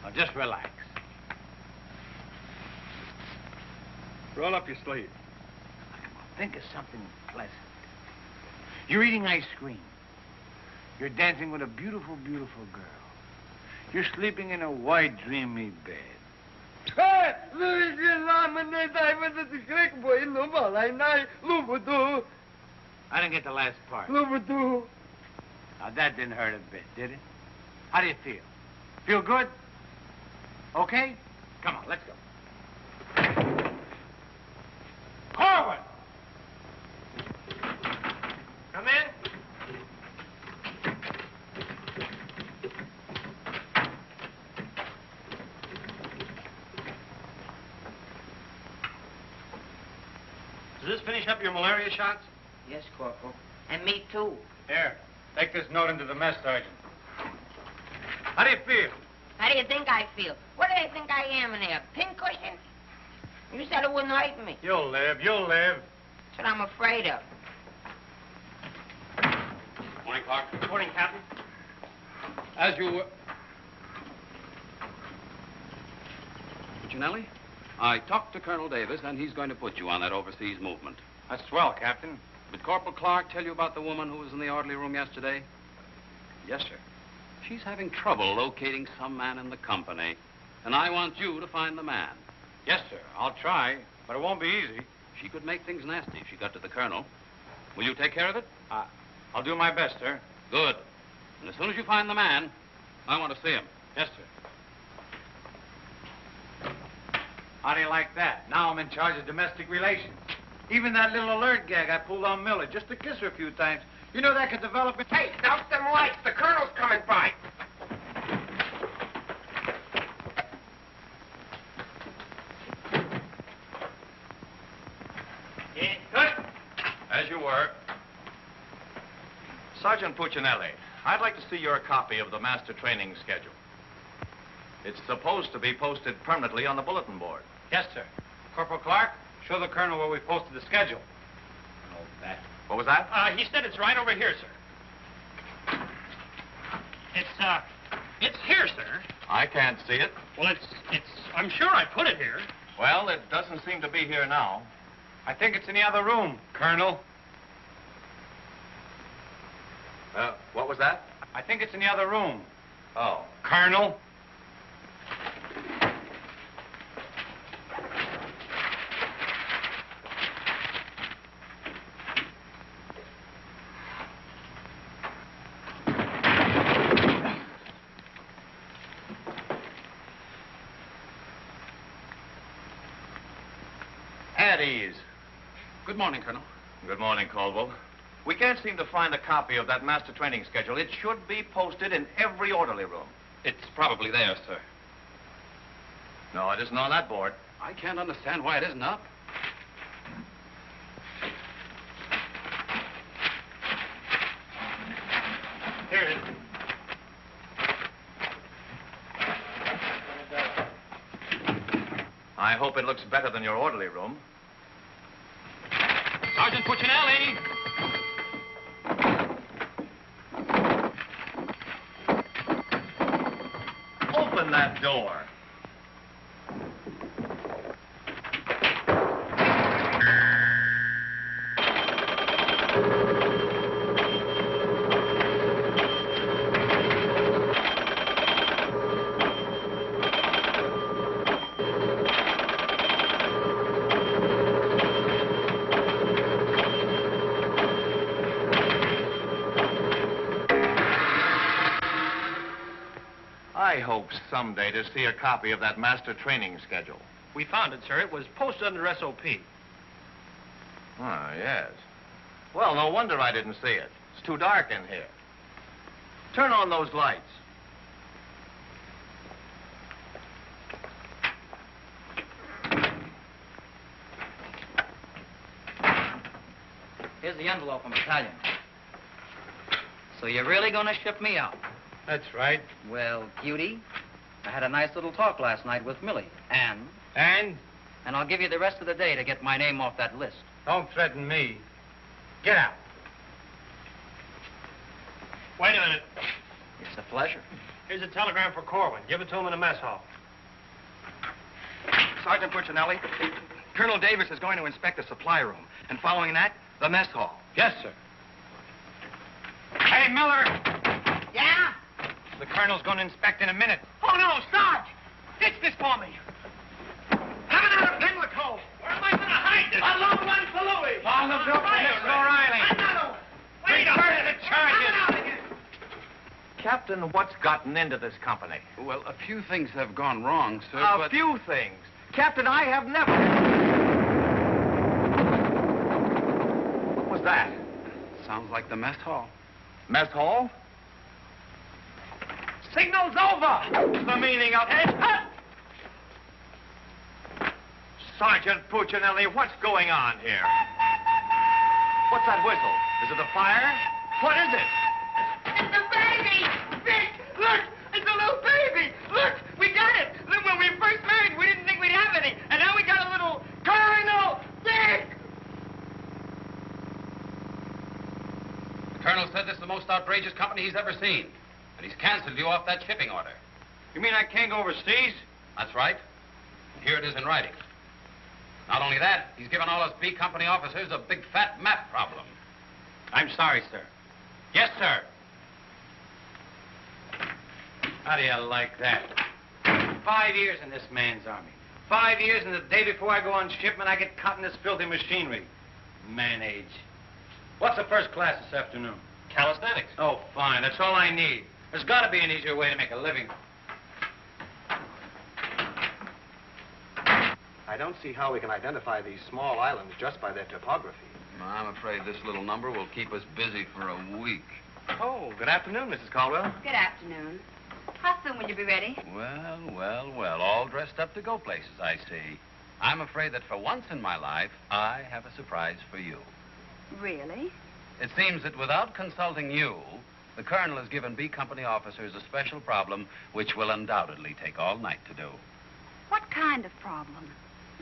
Now, just relax. Roll up your sleeve. Think of something pleasant. You're eating ice cream. You're dancing with a beautiful, beautiful girl. You're sleeping in a white, dreamy bed. I didn't get the last part. Now, that didn't hurt a bit, did it? How do you feel? Feel good? Okay? Come on, let's go. Korwin! Come in. Does this finish up your malaria shots? Yes, Corporal. And me, too. Here, take this note into the mess sergeant. How do you feel? How do you think I feel? What do you think I am in there, pincushion? You said it wouldn't hurt me. You'll live, you'll live. That's what I'm afraid of. Morning, Clark. Good morning, Captain. As you were... Puccinelli, I talked to Colonel Davis, and he's going to put you on that overseas movement. That's swell, Captain. Did Corporal Clark tell you about the woman who was in the orderly room yesterday? Yes, sir. She's having trouble locating some man in the company, and I want you to find the man. Yes, sir. I'll try, but it won't be easy. She could make things nasty if she got to the colonel. Will you take care of it? I'll do my best, sir. Good. And as soon as you find the man, I want to see him. Yes, sir. How do you like that? Now I'm in charge of domestic relations. Even that little alert gag I pulled on Millie just to kiss her a few times. You know that could develop it. Hey, douse them lights. The colonel's coming by. Yeah, good. As you were. Sergeant Puccinelli, I'd like to see your copy of the master training schedule. It's supposed to be posted permanently on the bulletin board. Yes, sir. Corporal Clark, show the colonel where we posted the schedule. Oh, that. What was that? He said it's right over here, sir. It's here, sir. I can't see it. Well, I'm sure I put it here. Well, it doesn't seem to be here now. I think it's in the other room, Colonel. What was that? I think it's in the other room. Oh. Colonel. At ease. Good morning, Colonel. Good morning, Caldwell. We can't seem to find a copy of that master training schedule. It should be posted in every orderly room. It's probably there, sir. No, it isn't on that board. I can't understand why it isn't up. Here it is. I hope it looks better than your orderly room. Sergeant Puccinelli! Open that door. I hope someday to see a copy of that master training schedule. We found it, sir. It was posted under SOP. Ah, yes. Well, no wonder I didn't see it. It's too dark in here. Turn on those lights. Here's the envelope from Italian. So you're really going to ship me out? That's right. Well, cutie, I had a nice little talk last night with Millie, and And? And I'll give you the rest of the day to get my name off that list. Don't threaten me. Get out. Wait a minute. It's a pleasure. Here's a telegram for Korwin. Give it to him in the mess hall. Sergeant Puccinelli, Colonel Davis is going to inspect the supply room, and following that, the mess hall. Yes, sir. Hey, Miller! Yeah? The Colonel's going to inspect in a minute. Oh, no, Sarge! Ditch this for me. Have another Pimlico. Where am I going to hide this? A long one for Louis. On the bill for Mr. O'Reilly. Another one. Wait up. Reverse the charges. Coming out again. Captain, what's gotten into this company? Well, a few things have gone wrong, sir, A few things. Captain, I have never... What was that? Sounds like the mess hall. Mess hall? Signal's over. What's the meaning of it? Sergeant Puccinelli, what's going on here? What's that whistle? Is it a fire? What is it? It's a baby. Vic, look. It's a little baby. Look, we got it. Look, when we first married, we didn't think we'd have any. And now we got a little Colonel Vic. The Colonel said this is the most outrageous company he's ever seen. And he's canceled you off that shipping order. You mean I can't go overseas? That's right. Here it is in writing. Not only that, he's given all us B Company officers a big fat map problem. I'm sorry, sir. Yes, sir. How do you like that? 5 years in this man's army. 5 years, and the day before I go on shipment, I get caught in this filthy machinery. Man age. What's the first class this afternoon? Calisthenics. Oh, fine. That's all I need. There's got to be an easier way to make a living. I don't see how we can identify these small islands just by their topography. I'm afraid this little number will keep us busy for a week. Oh, good afternoon, Mrs. Caldwell. Good afternoon. How soon will you be ready? Well, all dressed up to go places, I see. I'm afraid that for once in my life, I have a surprise for you. Really? It seems that without consulting you, the Colonel has given B Company officers a special problem which will undoubtedly take all night to do. What kind of problem?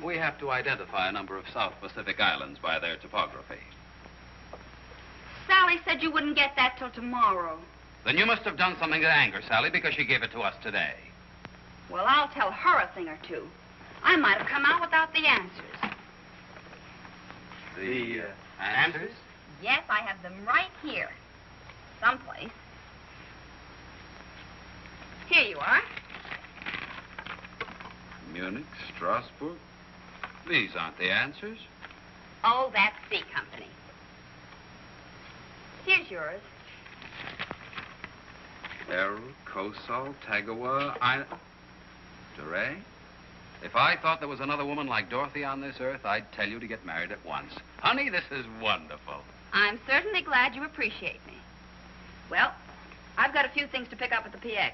We have to identify a number of South Pacific islands by their topography. Sally said you wouldn't get that till tomorrow. Then you must have done something to anger Sally because she gave it to us today. Well, I'll tell her a thing or two. I might have come out without the answers. The answers? Yes, I have them right here. Someplace. Here you are. Munich, Strasbourg. These aren't the answers. Oh, that's C Company. Here's yours. Errol, Kosal, Tagawa, DeRay. If I thought there was another woman like Dorothy on this earth, I'd tell you to get married at once. Honey, this is wonderful. I'm certainly glad you appreciate me. Well, I've got a few things to pick up at the PX,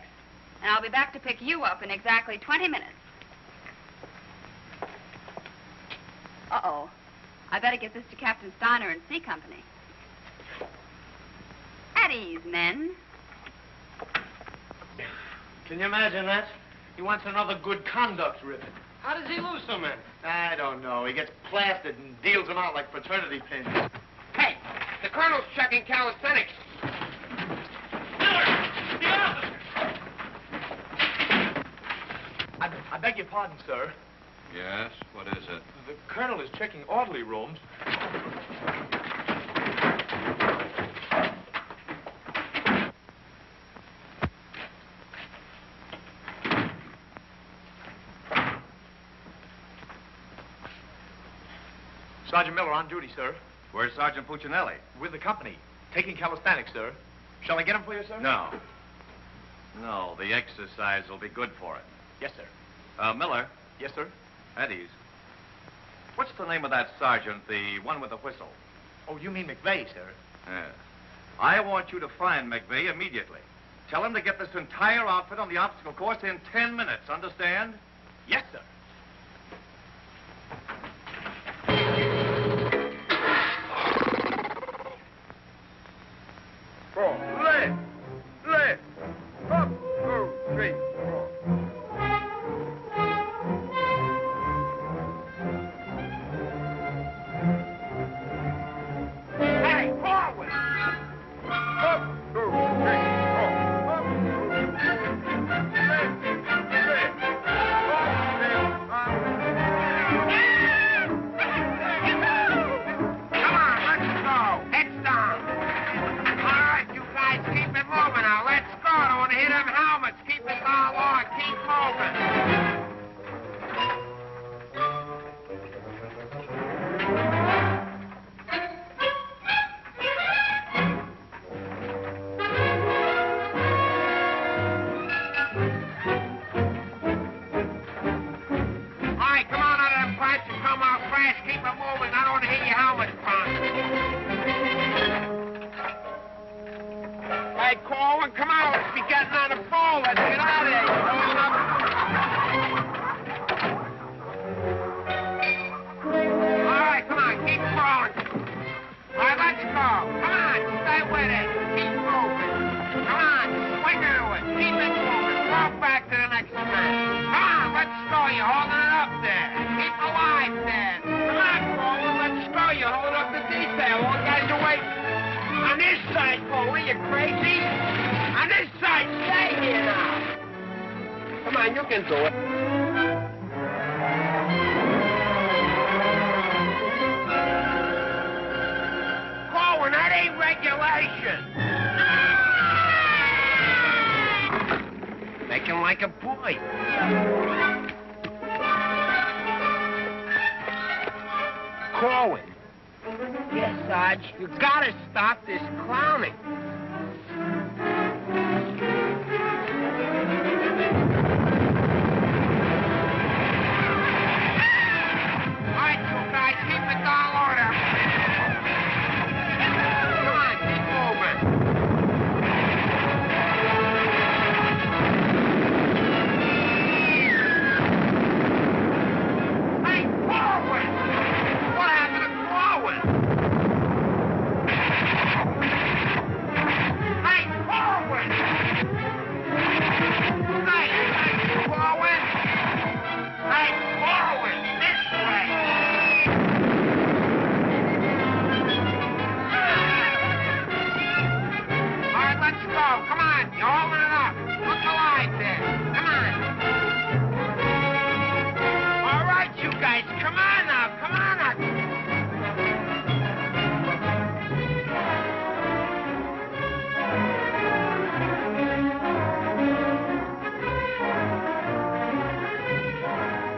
and I'll be back to pick you up in exactly 20 minutes. Uh-oh. I better get this to Captain Steiner and C Company. At ease, men. Can you imagine that? He wants another good conduct ribbon. How does he lose so many? I don't know. He gets plastered and deals them out like fraternity pins. Hey, the Colonel's checking calisthenics. I beg your pardon, sir. Yes? What is it? The Colonel is checking orderly rooms. Sergeant Miller on duty, sir. Where's Sergeant Puccinelli? With the company. Taking calisthenics, sir. Shall I get him for you, sir? No. No, the exercise will be good for it. Yes, sir. Miller. Yes, sir. At ease. What's the name of that sergeant, the one with the whistle? Oh, you mean McVey, sir? Yes. I want you to find McVey immediately. Tell him to get this entire outfit on the obstacle course in 10 minutes, understand? Yes, sir. Left. Up, 2, 3, 4. brass, keep it moving. I don't want to hear your helmet pound. Hey, Korwin, come on. Let's be getting on the pole. Let's get out of here. All right, come on. Keep crawling. All right, let's go. Come on. Stay with it. Keep moving. Come on. Swing into it. Keep it moving. Walk back to the next man. Come on. Let's go. You're holding it up there. Keep alive there. Come on, Korwin. Let's go. You're holding up the detail. All guys are waiting. On this side, Korwin, you crazy? On this side, stay here now. Come on, you can do it. Korwin, that ain't regulation. Make him like a boy. Korwin. Yes, Sarge, you gotta stop this clowning. All right, you guys, keep the doll order. Come on, keep moving. Hey, Korwin! What happened to Korwin? Hey, Korwin! Hey, Korwin! Hey, Korwin, this way! All right, let's go. Come on, you're holding it up. Look alive there. Come on. All right, you guys, come on now. Come on now.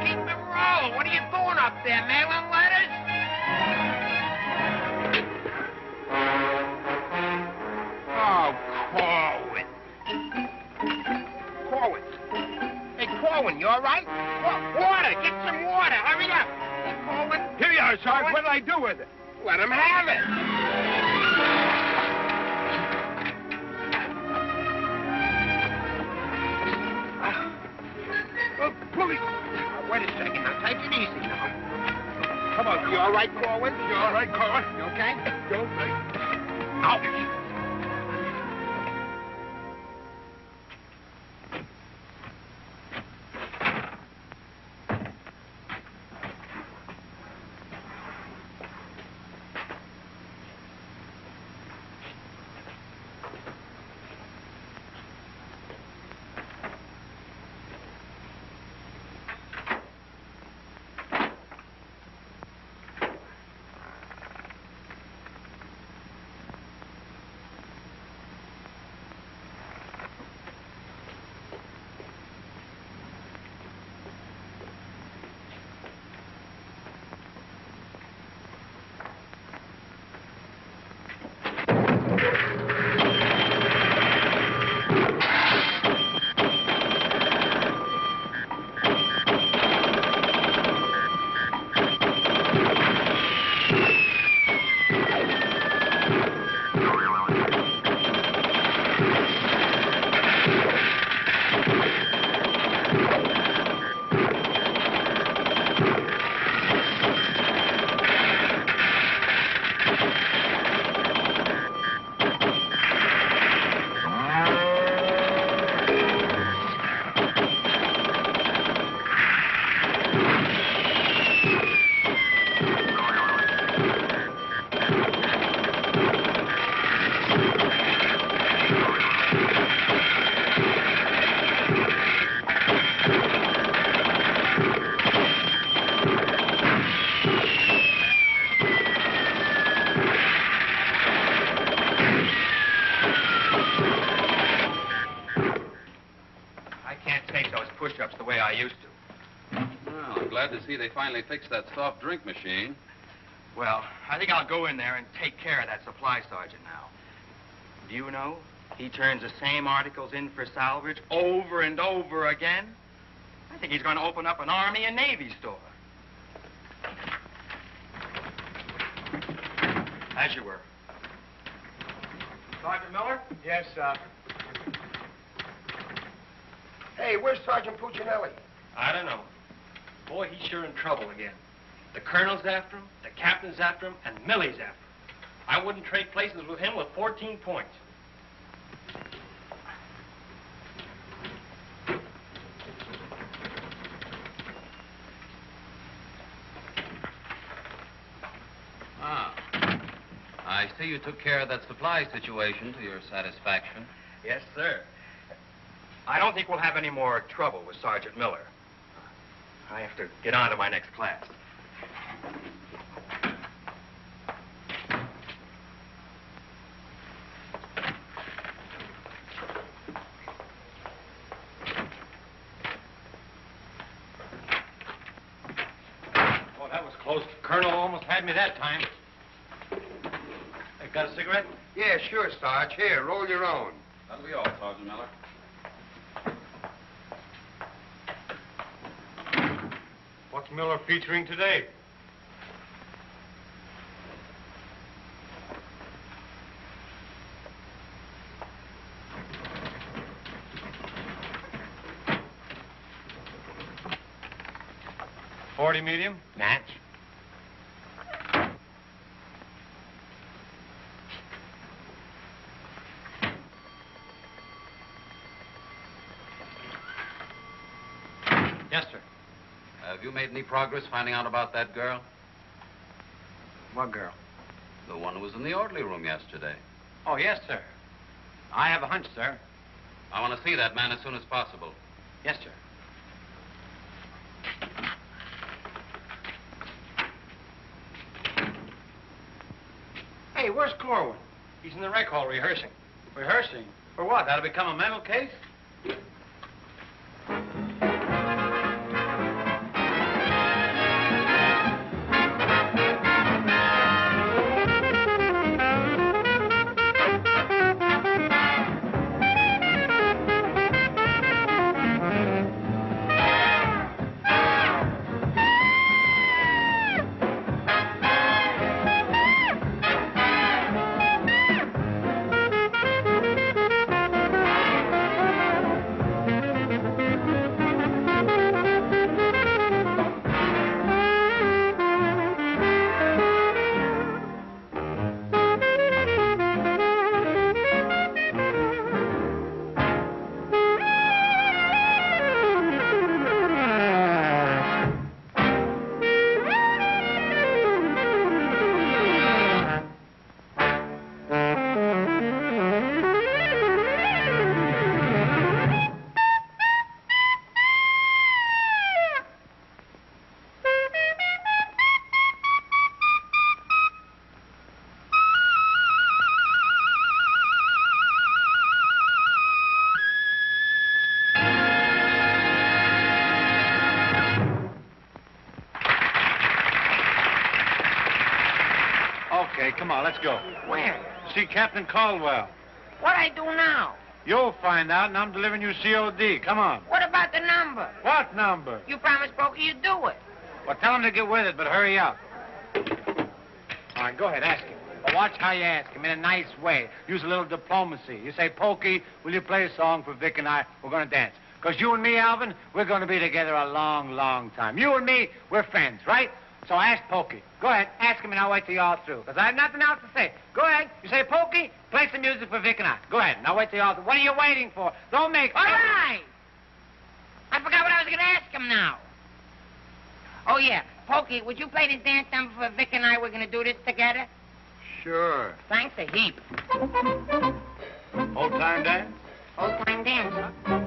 Keep it rolling. What are you doing up there, mailing letters? Oh, Korwin. Korwin. Hey, Korwin, you all right? Water. Get some water. Hurry up. Hey, Korwin. Here you are, Sarge. Korwin? What'll I do with it? Let him have it. Oh, Polly. Wait a second. Now, take it easy now. Come on. You all right, Korwin? You all right, Korwin? You okay? You all right? Ouch. push-ups the way I used to. Well, I'm glad to see they finally fixed that soft drink machine. Well, I think I'll go in there and take care of that supply sergeant now. Do you know, he turns the same articles in for salvage over and over again. I think he's going to open up an Army and Navy store. As you were. Sergeant Miller? Yes, sir. Hey, where's Sergeant Puccinelli? I don't know. Boy, he's sure in trouble again. The colonel's after him, the captain's after him, and Millie's after him. I wouldn't trade places with him with 14 points. Ah. I see you took care of that supply situation to your satisfaction. Yes, sir. I don't think we'll have any more trouble with Sergeant Miller. I have to get on to my next class. Oh, that was close. Colonel almost had me that time. Hey, got a cigarette? Yeah, sure, Sarge. Here, roll your own. That'll be all, Sergeant Miller. What's Miller featuring today? .40 medium? Match. Yes, sir. Have you made any progress finding out about that girl? What girl? The one who was in the orderly room yesterday. Oh, yes, sir. I have a hunch, sir. I want to see that man as soon as possible. Yes, sir. Hey, where's Korwin? He's in the rec hall rehearsing. Rehearsing? For what? That'll become a mental case? Okay, come on, let's go. Where? See Captain Caldwell. What I do now? You'll find out, and I'm delivering you COD. Come on. What about the number? What number? You promised Pokey you'd do it. Well, tell him to get with it, but hurry up. All right, go ahead, ask him. But watch how you ask him in a nice way. Use a little diplomacy. You say, Pokey, will you play a song for Vic and I? We're going to dance. Because you and me, Alvin, we're going to be together a long, long time. You and me, we're friends, right? So ask Pokey. Go ahead, ask him, and I'll wait till you're all through. Because I have nothing else to say. Go ahead. You say, Pokey, play some music for Vic and I. Go ahead, and I'll wait till you're all through. What are you waiting for? Don't make... All right. I forgot what I was going to ask him now. Oh, yeah. Pokey, would you play this dance number for Vic and I? We're going to do this together. Sure. Thanks a heap. Old-time dance? Old-time dance, huh?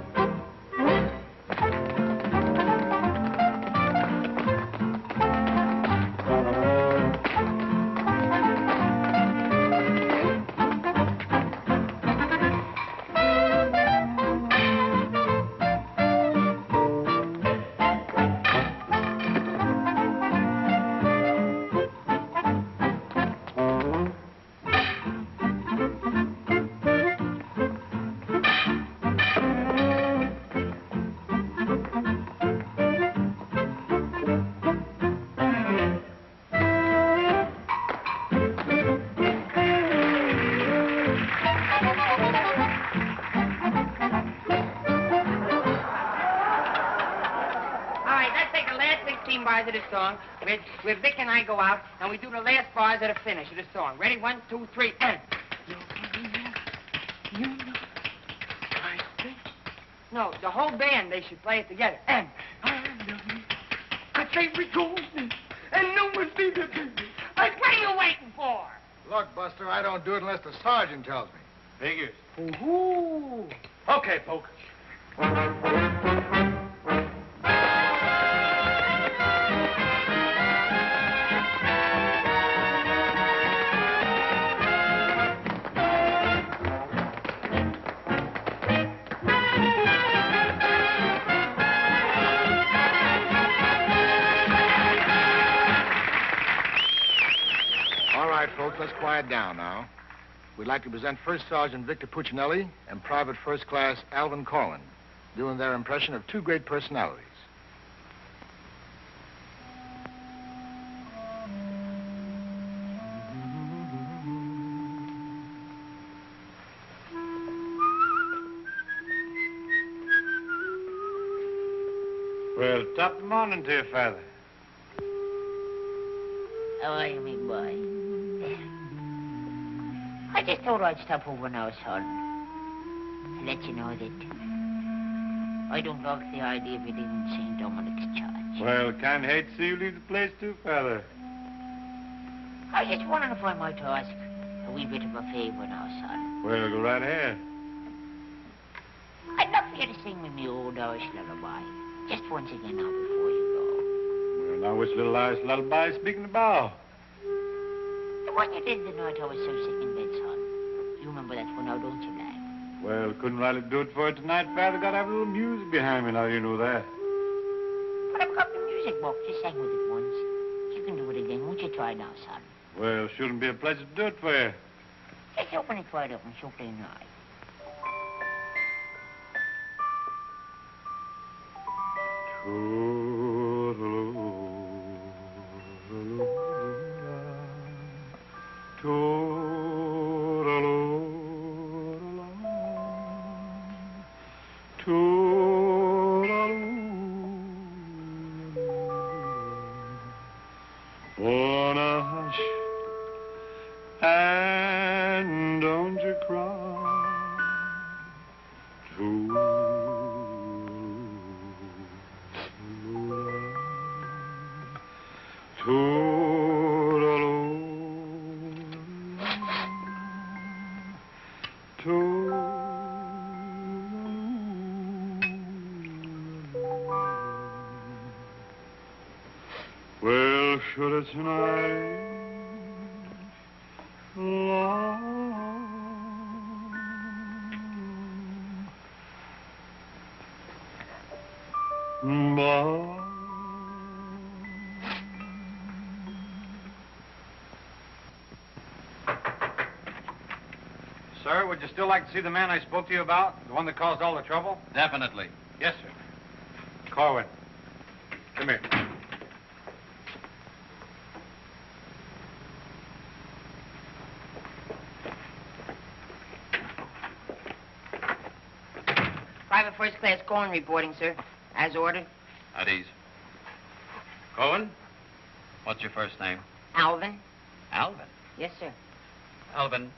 the song, where Vic and I go out and we do the last bars at the finish of the song. Ready? 1, 2, 3, and. No, the whole band, they should play it together. And. I say we go, and no one's be the baby. Like, what are you waiting for? Look, Buster, I don't do it unless the sergeant tells me. Figures. Ooh. Okay, Poke. All right, folks, let's quiet down now. We'd like to present First Sergeant Victor Puccinelli and Private First Class Alvin Korwin, doing their impression of two great personalities. Well, top morning to you, Father. How are you, me boy? I just thought I'd stop over now, son, and let you know that I don't like the idea of you leaving St. Dominic's Church. Well, can't hate to see you leave the place too, Father. I was just wondering if I might ask a wee bit of a favor now, son. Well, go right ahead. I'd love for you to sing me my old Irish lullaby, just once again now before you Well, now which little Irish lullaby is speaking about? go. The one you did the night I was so sick in bed, son. You remember that one now, don't you, lad? Well, couldn't rightly do it for you tonight, Father. Got to have a little music behind me now, you know that. But I've got the music book. Just sang with it once. You can do it again. Won't you try now, son? Well, shouldn't be a pleasure to do it for you. Just open it wide open, so plain eye. Wanna hush and don't you cry. Well, should it tonight Sir, would you still like to see the man I spoke to you about? The one that caused all the trouble? Definitely. Yes, sir. Korwin, come here. Private First Class Korwin reporting, sir. As ordered. At ease. Cohen, what's your first name? Alvin. Alvin. Yes, sir. Alvin,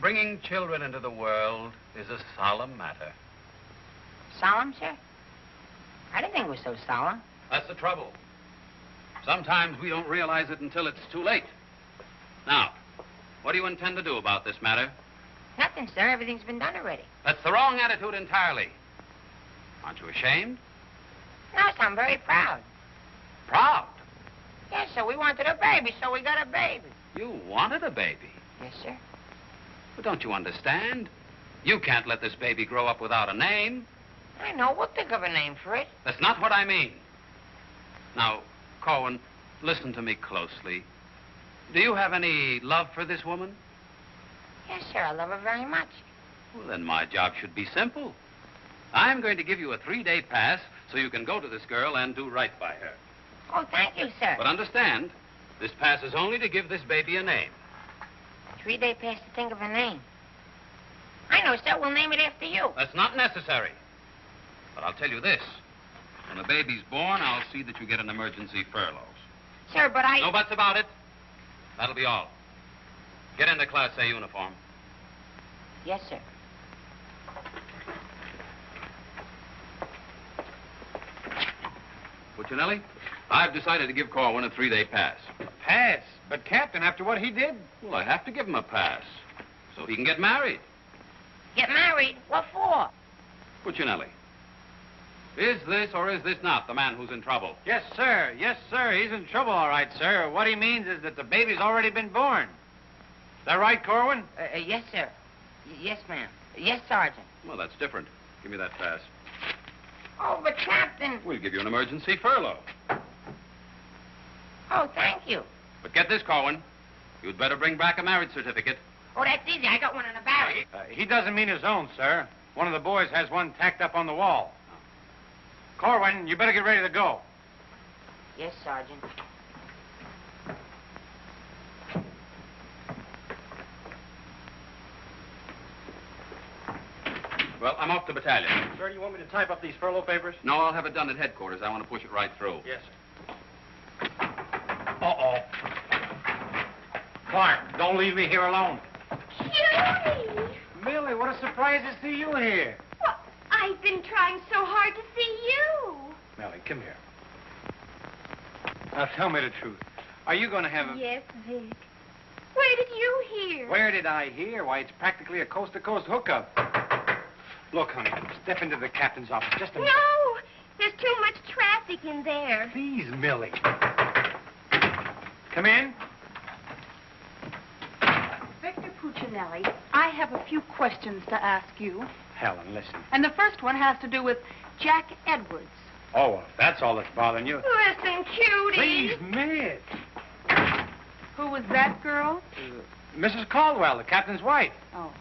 bringing children into the world is a solemn matter. Solemn, sir? I didn't think it was so solemn. That's the trouble. Sometimes we don't realize it until it's too late. Now, what do you intend to do about this matter? Nothing, sir. Everything's been done already. That's the wrong attitude entirely. Aren't you ashamed? No, sir, I'm very proud. Proud? Yes, sir. We wanted a baby, so we got a baby. You wanted a baby. Yes, sir. But don't you understand? You can't let this baby grow up without a name. I know. We'll think of a name for it. That's not what I mean. Now, Korwin, listen to me closely. Do you have any love for this woman? Yes, sir. I love her very much. Well, then my job should be simple. I'm going to give you a 3-day pass so you can go to this girl and do right by her. Oh, thank you, sir. But understand, this pass is only to give this baby a name. 3-day pass to think of a name. I know, sir. We'll name it after you. That's not necessary. But I'll tell you this. When the baby's born, I'll see that you get an emergency furlough. Sir, but I... No buts about it. That'll be all. Get into Class A uniform. Yes, sir. Puccinelli, I've decided to give Korwin a 3-day pass. Pass? But, Captain, after what he did? Well, I have to give him a pass so he can get married. Get married? What for? Puccinelli, is this or is this not the man who's in trouble? Yes, sir. Yes, sir. He's in trouble, all right, sir. What he means is that the baby's already been born. Is that right, Korwin? Yes, sir. Yes, ma'am. Yes, Sergeant. Well, that's different. Give me that pass. Oh, but Captain... We'll give you an emergency furlough. Oh, thank you. But get this, Korwin. You'd better bring back a marriage certificate. Oh, that's easy. I got one in the barrel. He doesn't mean his own, sir. One of the boys has one tacked up on the wall. Korwin, you better get ready to go. Yes, Sergeant. Well, I'm off to battalion. Sir, do you want me to type up these furlough papers? No, I'll have it done at headquarters. I want to push it right through. Yes, sir. Uh-oh. Clark, don't leave me here alone. Judy! Millie, what a surprise to see you here. Well, I've been trying so hard to see you. Millie, come here. Now, tell me the truth. Are you going to have a... Yes, Vic. Where did you hear? Where did I hear? Why, it's practically a coast-to-coast hookup. Look, honey, step into the captain's office just a minute. No! There's too much traffic in there. Please, Millie. Come in. Victor Puccinelli, I have a few questions to ask you. Helen, listen. And the first one has to do with Jack Edwards. Oh, well, if that's all that's bothering you. Listen, cutie. Please, Miss. Who was that girl? Mrs. Caldwell, the captain's wife. Oh.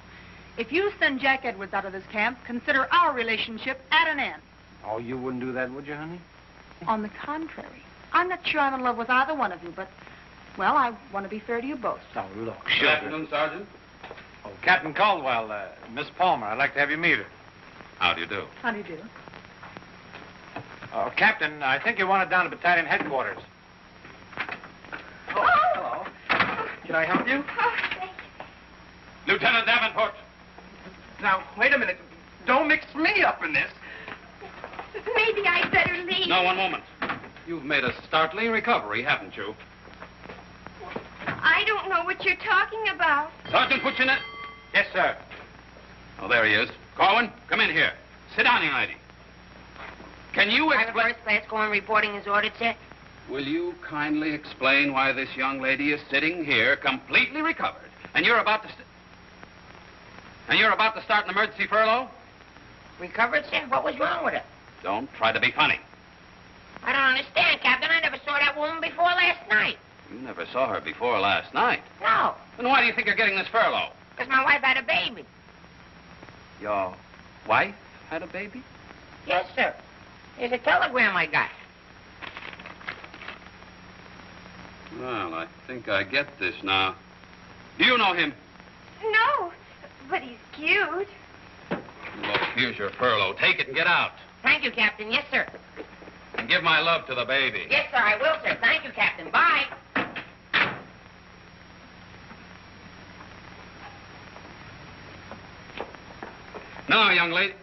If you send Jack Edwards out of this camp, consider our relationship at an end. Oh, you wouldn't do that, would you, honey? On the contrary. I'm not sure I'm in love with either one of you, but, well, I want to be fair to you both. Oh, look. Good afternoon, Sergeant. Oh, Captain Caldwell, Miss Palmer, I'd like to have you meet her. How do you do? How do you do? Oh, Captain, I think you want it down to battalion headquarters. Oh, hello. Can I help you? Oh, thank you. Lieutenant Davenport. Now, wait a minute. Don't mix me up in this. Maybe I'd better leave. No, one moment. You've made a startling recovery, haven't you? I don't know what you're talking about. Sergeant Puccinelli. Yes, sir. Oh, there he is. Korwin, come in here. Sit down, young lady. Can you Private explain... First Class Korwin reporting his ordered, sir. Will you kindly explain why this young lady is sitting here completely recovered, and you're about to... start an emergency furlough? Recovered, sir? What was wrong with her? Don't try to be funny. I don't understand, Captain. I never saw that woman before last night. You never saw her before last night. No, Then why do you think you're getting this furlough? because my wife had a baby. Your wife had a baby? Yes, sir. Here's a telegram I got. Well, I think I get this now. Do you know him? No, but he's cute. Look, here's your furlough. Take it and get out. Thank you, Captain. Yes, sir. And give my love to the baby. Yes, sir, I will, sir. Thank you, Captain. Bye. Now, young lady.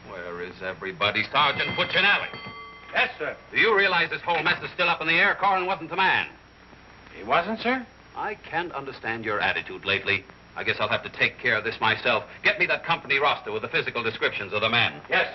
Where is everybody? Sergeant Puccinelli. Yes, sir. Do you realize this whole mess is still up in the air? Korwin wasn't the man. He wasn't, sir? I can't understand your attitude lately. I guess I'll have to take care of this myself. Get me that company roster with the physical descriptions of the men. Yes.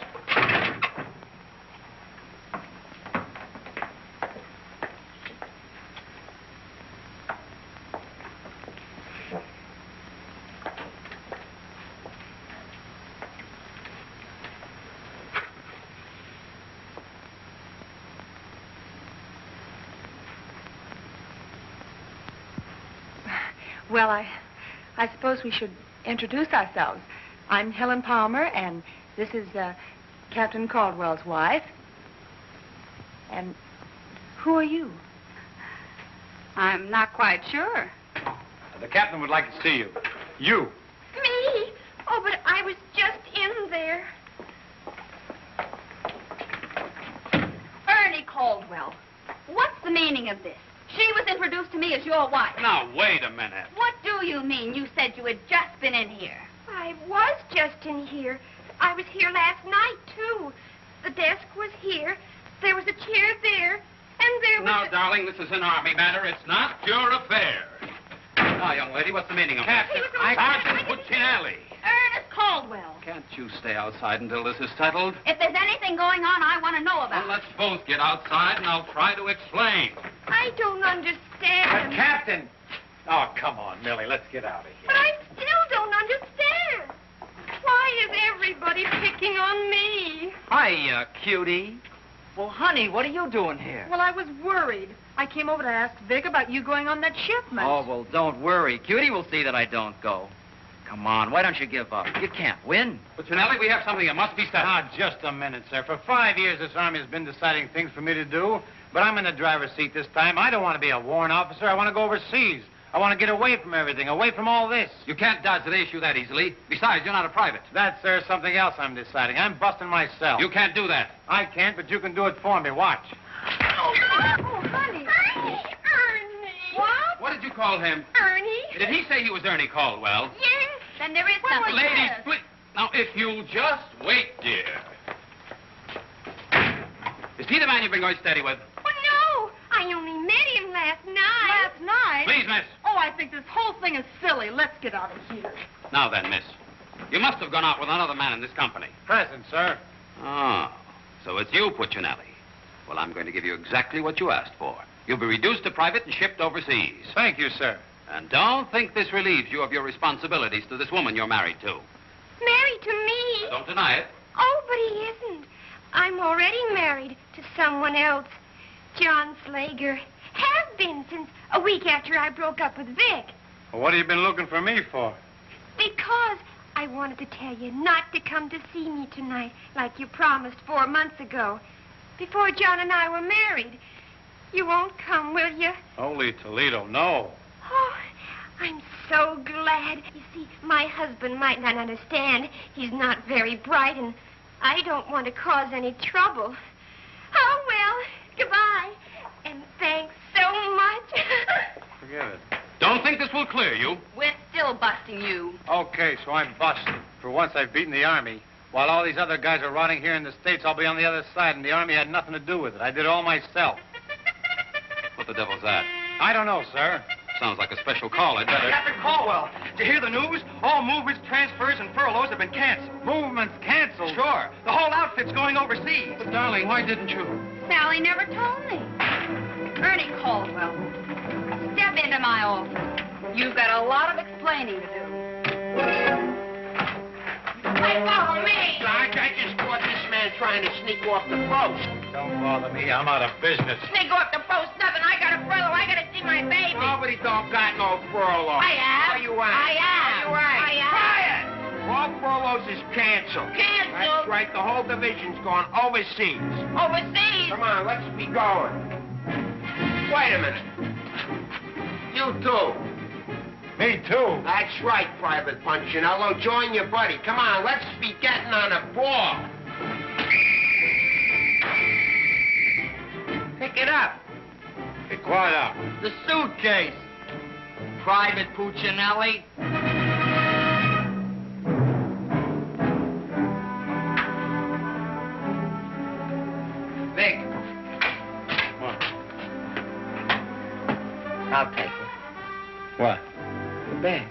Well, I suppose we should introduce ourselves. I'm Helen Palmer, and this is Captain Caldwell's wife. And who are you? I'm not quite sure. The captain would like to see you. You. Me? Oh, but I was just in there. Caldwell, what's the meaning of this? She was introduced to me as your wife. Now, wait a minute. What do you mean? You said you had just been in here. I was just in here. I was here last night, too. The desk was here. There was a chair there. And there was... Now, darling, this is an Army matter. It's not your affair. Now, young lady, what's the meaning of Captain, this? Sergeant Puccinelli. Ernest Caldwell. Can't you stay outside until this is settled? If there's anything going on, I want to know about Well, let's both get outside, and I'll try to explain. I don't understand. Captain! Oh, come on, Millie. Let's get out of here. But I still don't understand. Why is everybody picking on me? Hiya, cutie. Well, honey, what are you doing here? Well, I was worried. I came over to ask Vic about you going on that shipment. Oh, well, don't worry. Cutie will see that I don't go. Come on, why don't you give up? You can't win. Puccinelli, we have something that must be settled. Now, just a minute, sir. For 5 years, this Army has been deciding things for me to do, but I'm in the driver's seat this time. I don't want to be a warrant officer. I want to go overseas. I want to get away from everything, away from all this. You can't dodge the issue that easily. Besides, you're not a private. That's, sir, something else I'm deciding. I'm busting myself. You can't do that. I can't, but you can do it for me. Watch. Oh, honey. Ernie. What? What did you call him? Ernie. Did he say he was Ernie Caldwell? Yes. Then there is something. Ladies, please. Now, if you'll just wait, dear. Is he the man you've been going steady with? Oh, no. I only met him last night. Last night? Please, miss. Oh, I think this whole thing is silly. Let's get out of here. Now then, miss. You must have gone out with another man in this company. Present, sir. Oh, so it's you, Puccinelli. Well, I'm going to give you exactly what you asked for. You'll be reduced to private and shipped overseas. Thank you, sir. And don't think this relieves you of your responsibilities to this woman you're married to. Married to me? Don't deny it. Oh, but he isn't. I'm already married to someone else. John Slager. Have been since a week after I broke up with Vic. Well, what have you been looking for me for? Because I wanted to tell you not to come to see me tonight like you promised 4 months ago. Before John and I were married. You won't come, will you? Holy Toledo, no. Oh, I'm so glad. You see, my husband might not understand. He's not very bright, and I don't want to cause any trouble. Oh, well, goodbye. And thanks so much. Forget it. Don't think this will clear you. We're still busting you. Okay, so I'm busted. For once, I've beaten the Army. While all these other guys are rotting here in the States, I'll be on the other side, and the Army had nothing to do with it. I did it all myself. What the devil's that? I don't know, sir. Sounds like a special call. I'd better... Captain Caldwell, did you hear the news? All movements, transfers, and furloughs have been canceled. Movements canceled? Sure. The whole outfit's going overseas. But, darling, why didn't you? Sally never told me. Ernie Caldwell, step into my office. You've got a lot of explaining to do. Hey, follow me! Sarge, I just caught this man trying to sneak off the post. Don't bother me. I'm out of business. Sneak off the post, nothing. I got a furlough. I got to see my baby. Nobody don't got no furlough. I have. Are you right? I am. Are you right? I am. Quiet! All furloughs is canceled. Canceled? That's right. The whole division's gone overseas. Overseas? Come on, let's be going. Wait a minute. You too. Me too. That's right, Private Punchinello. Join your buddy. Come on, let's be getting on a ball. Pick it up. Be quiet out. The suitcase. Private Puccinelli. Vic. What? I'll take it. What? The bag.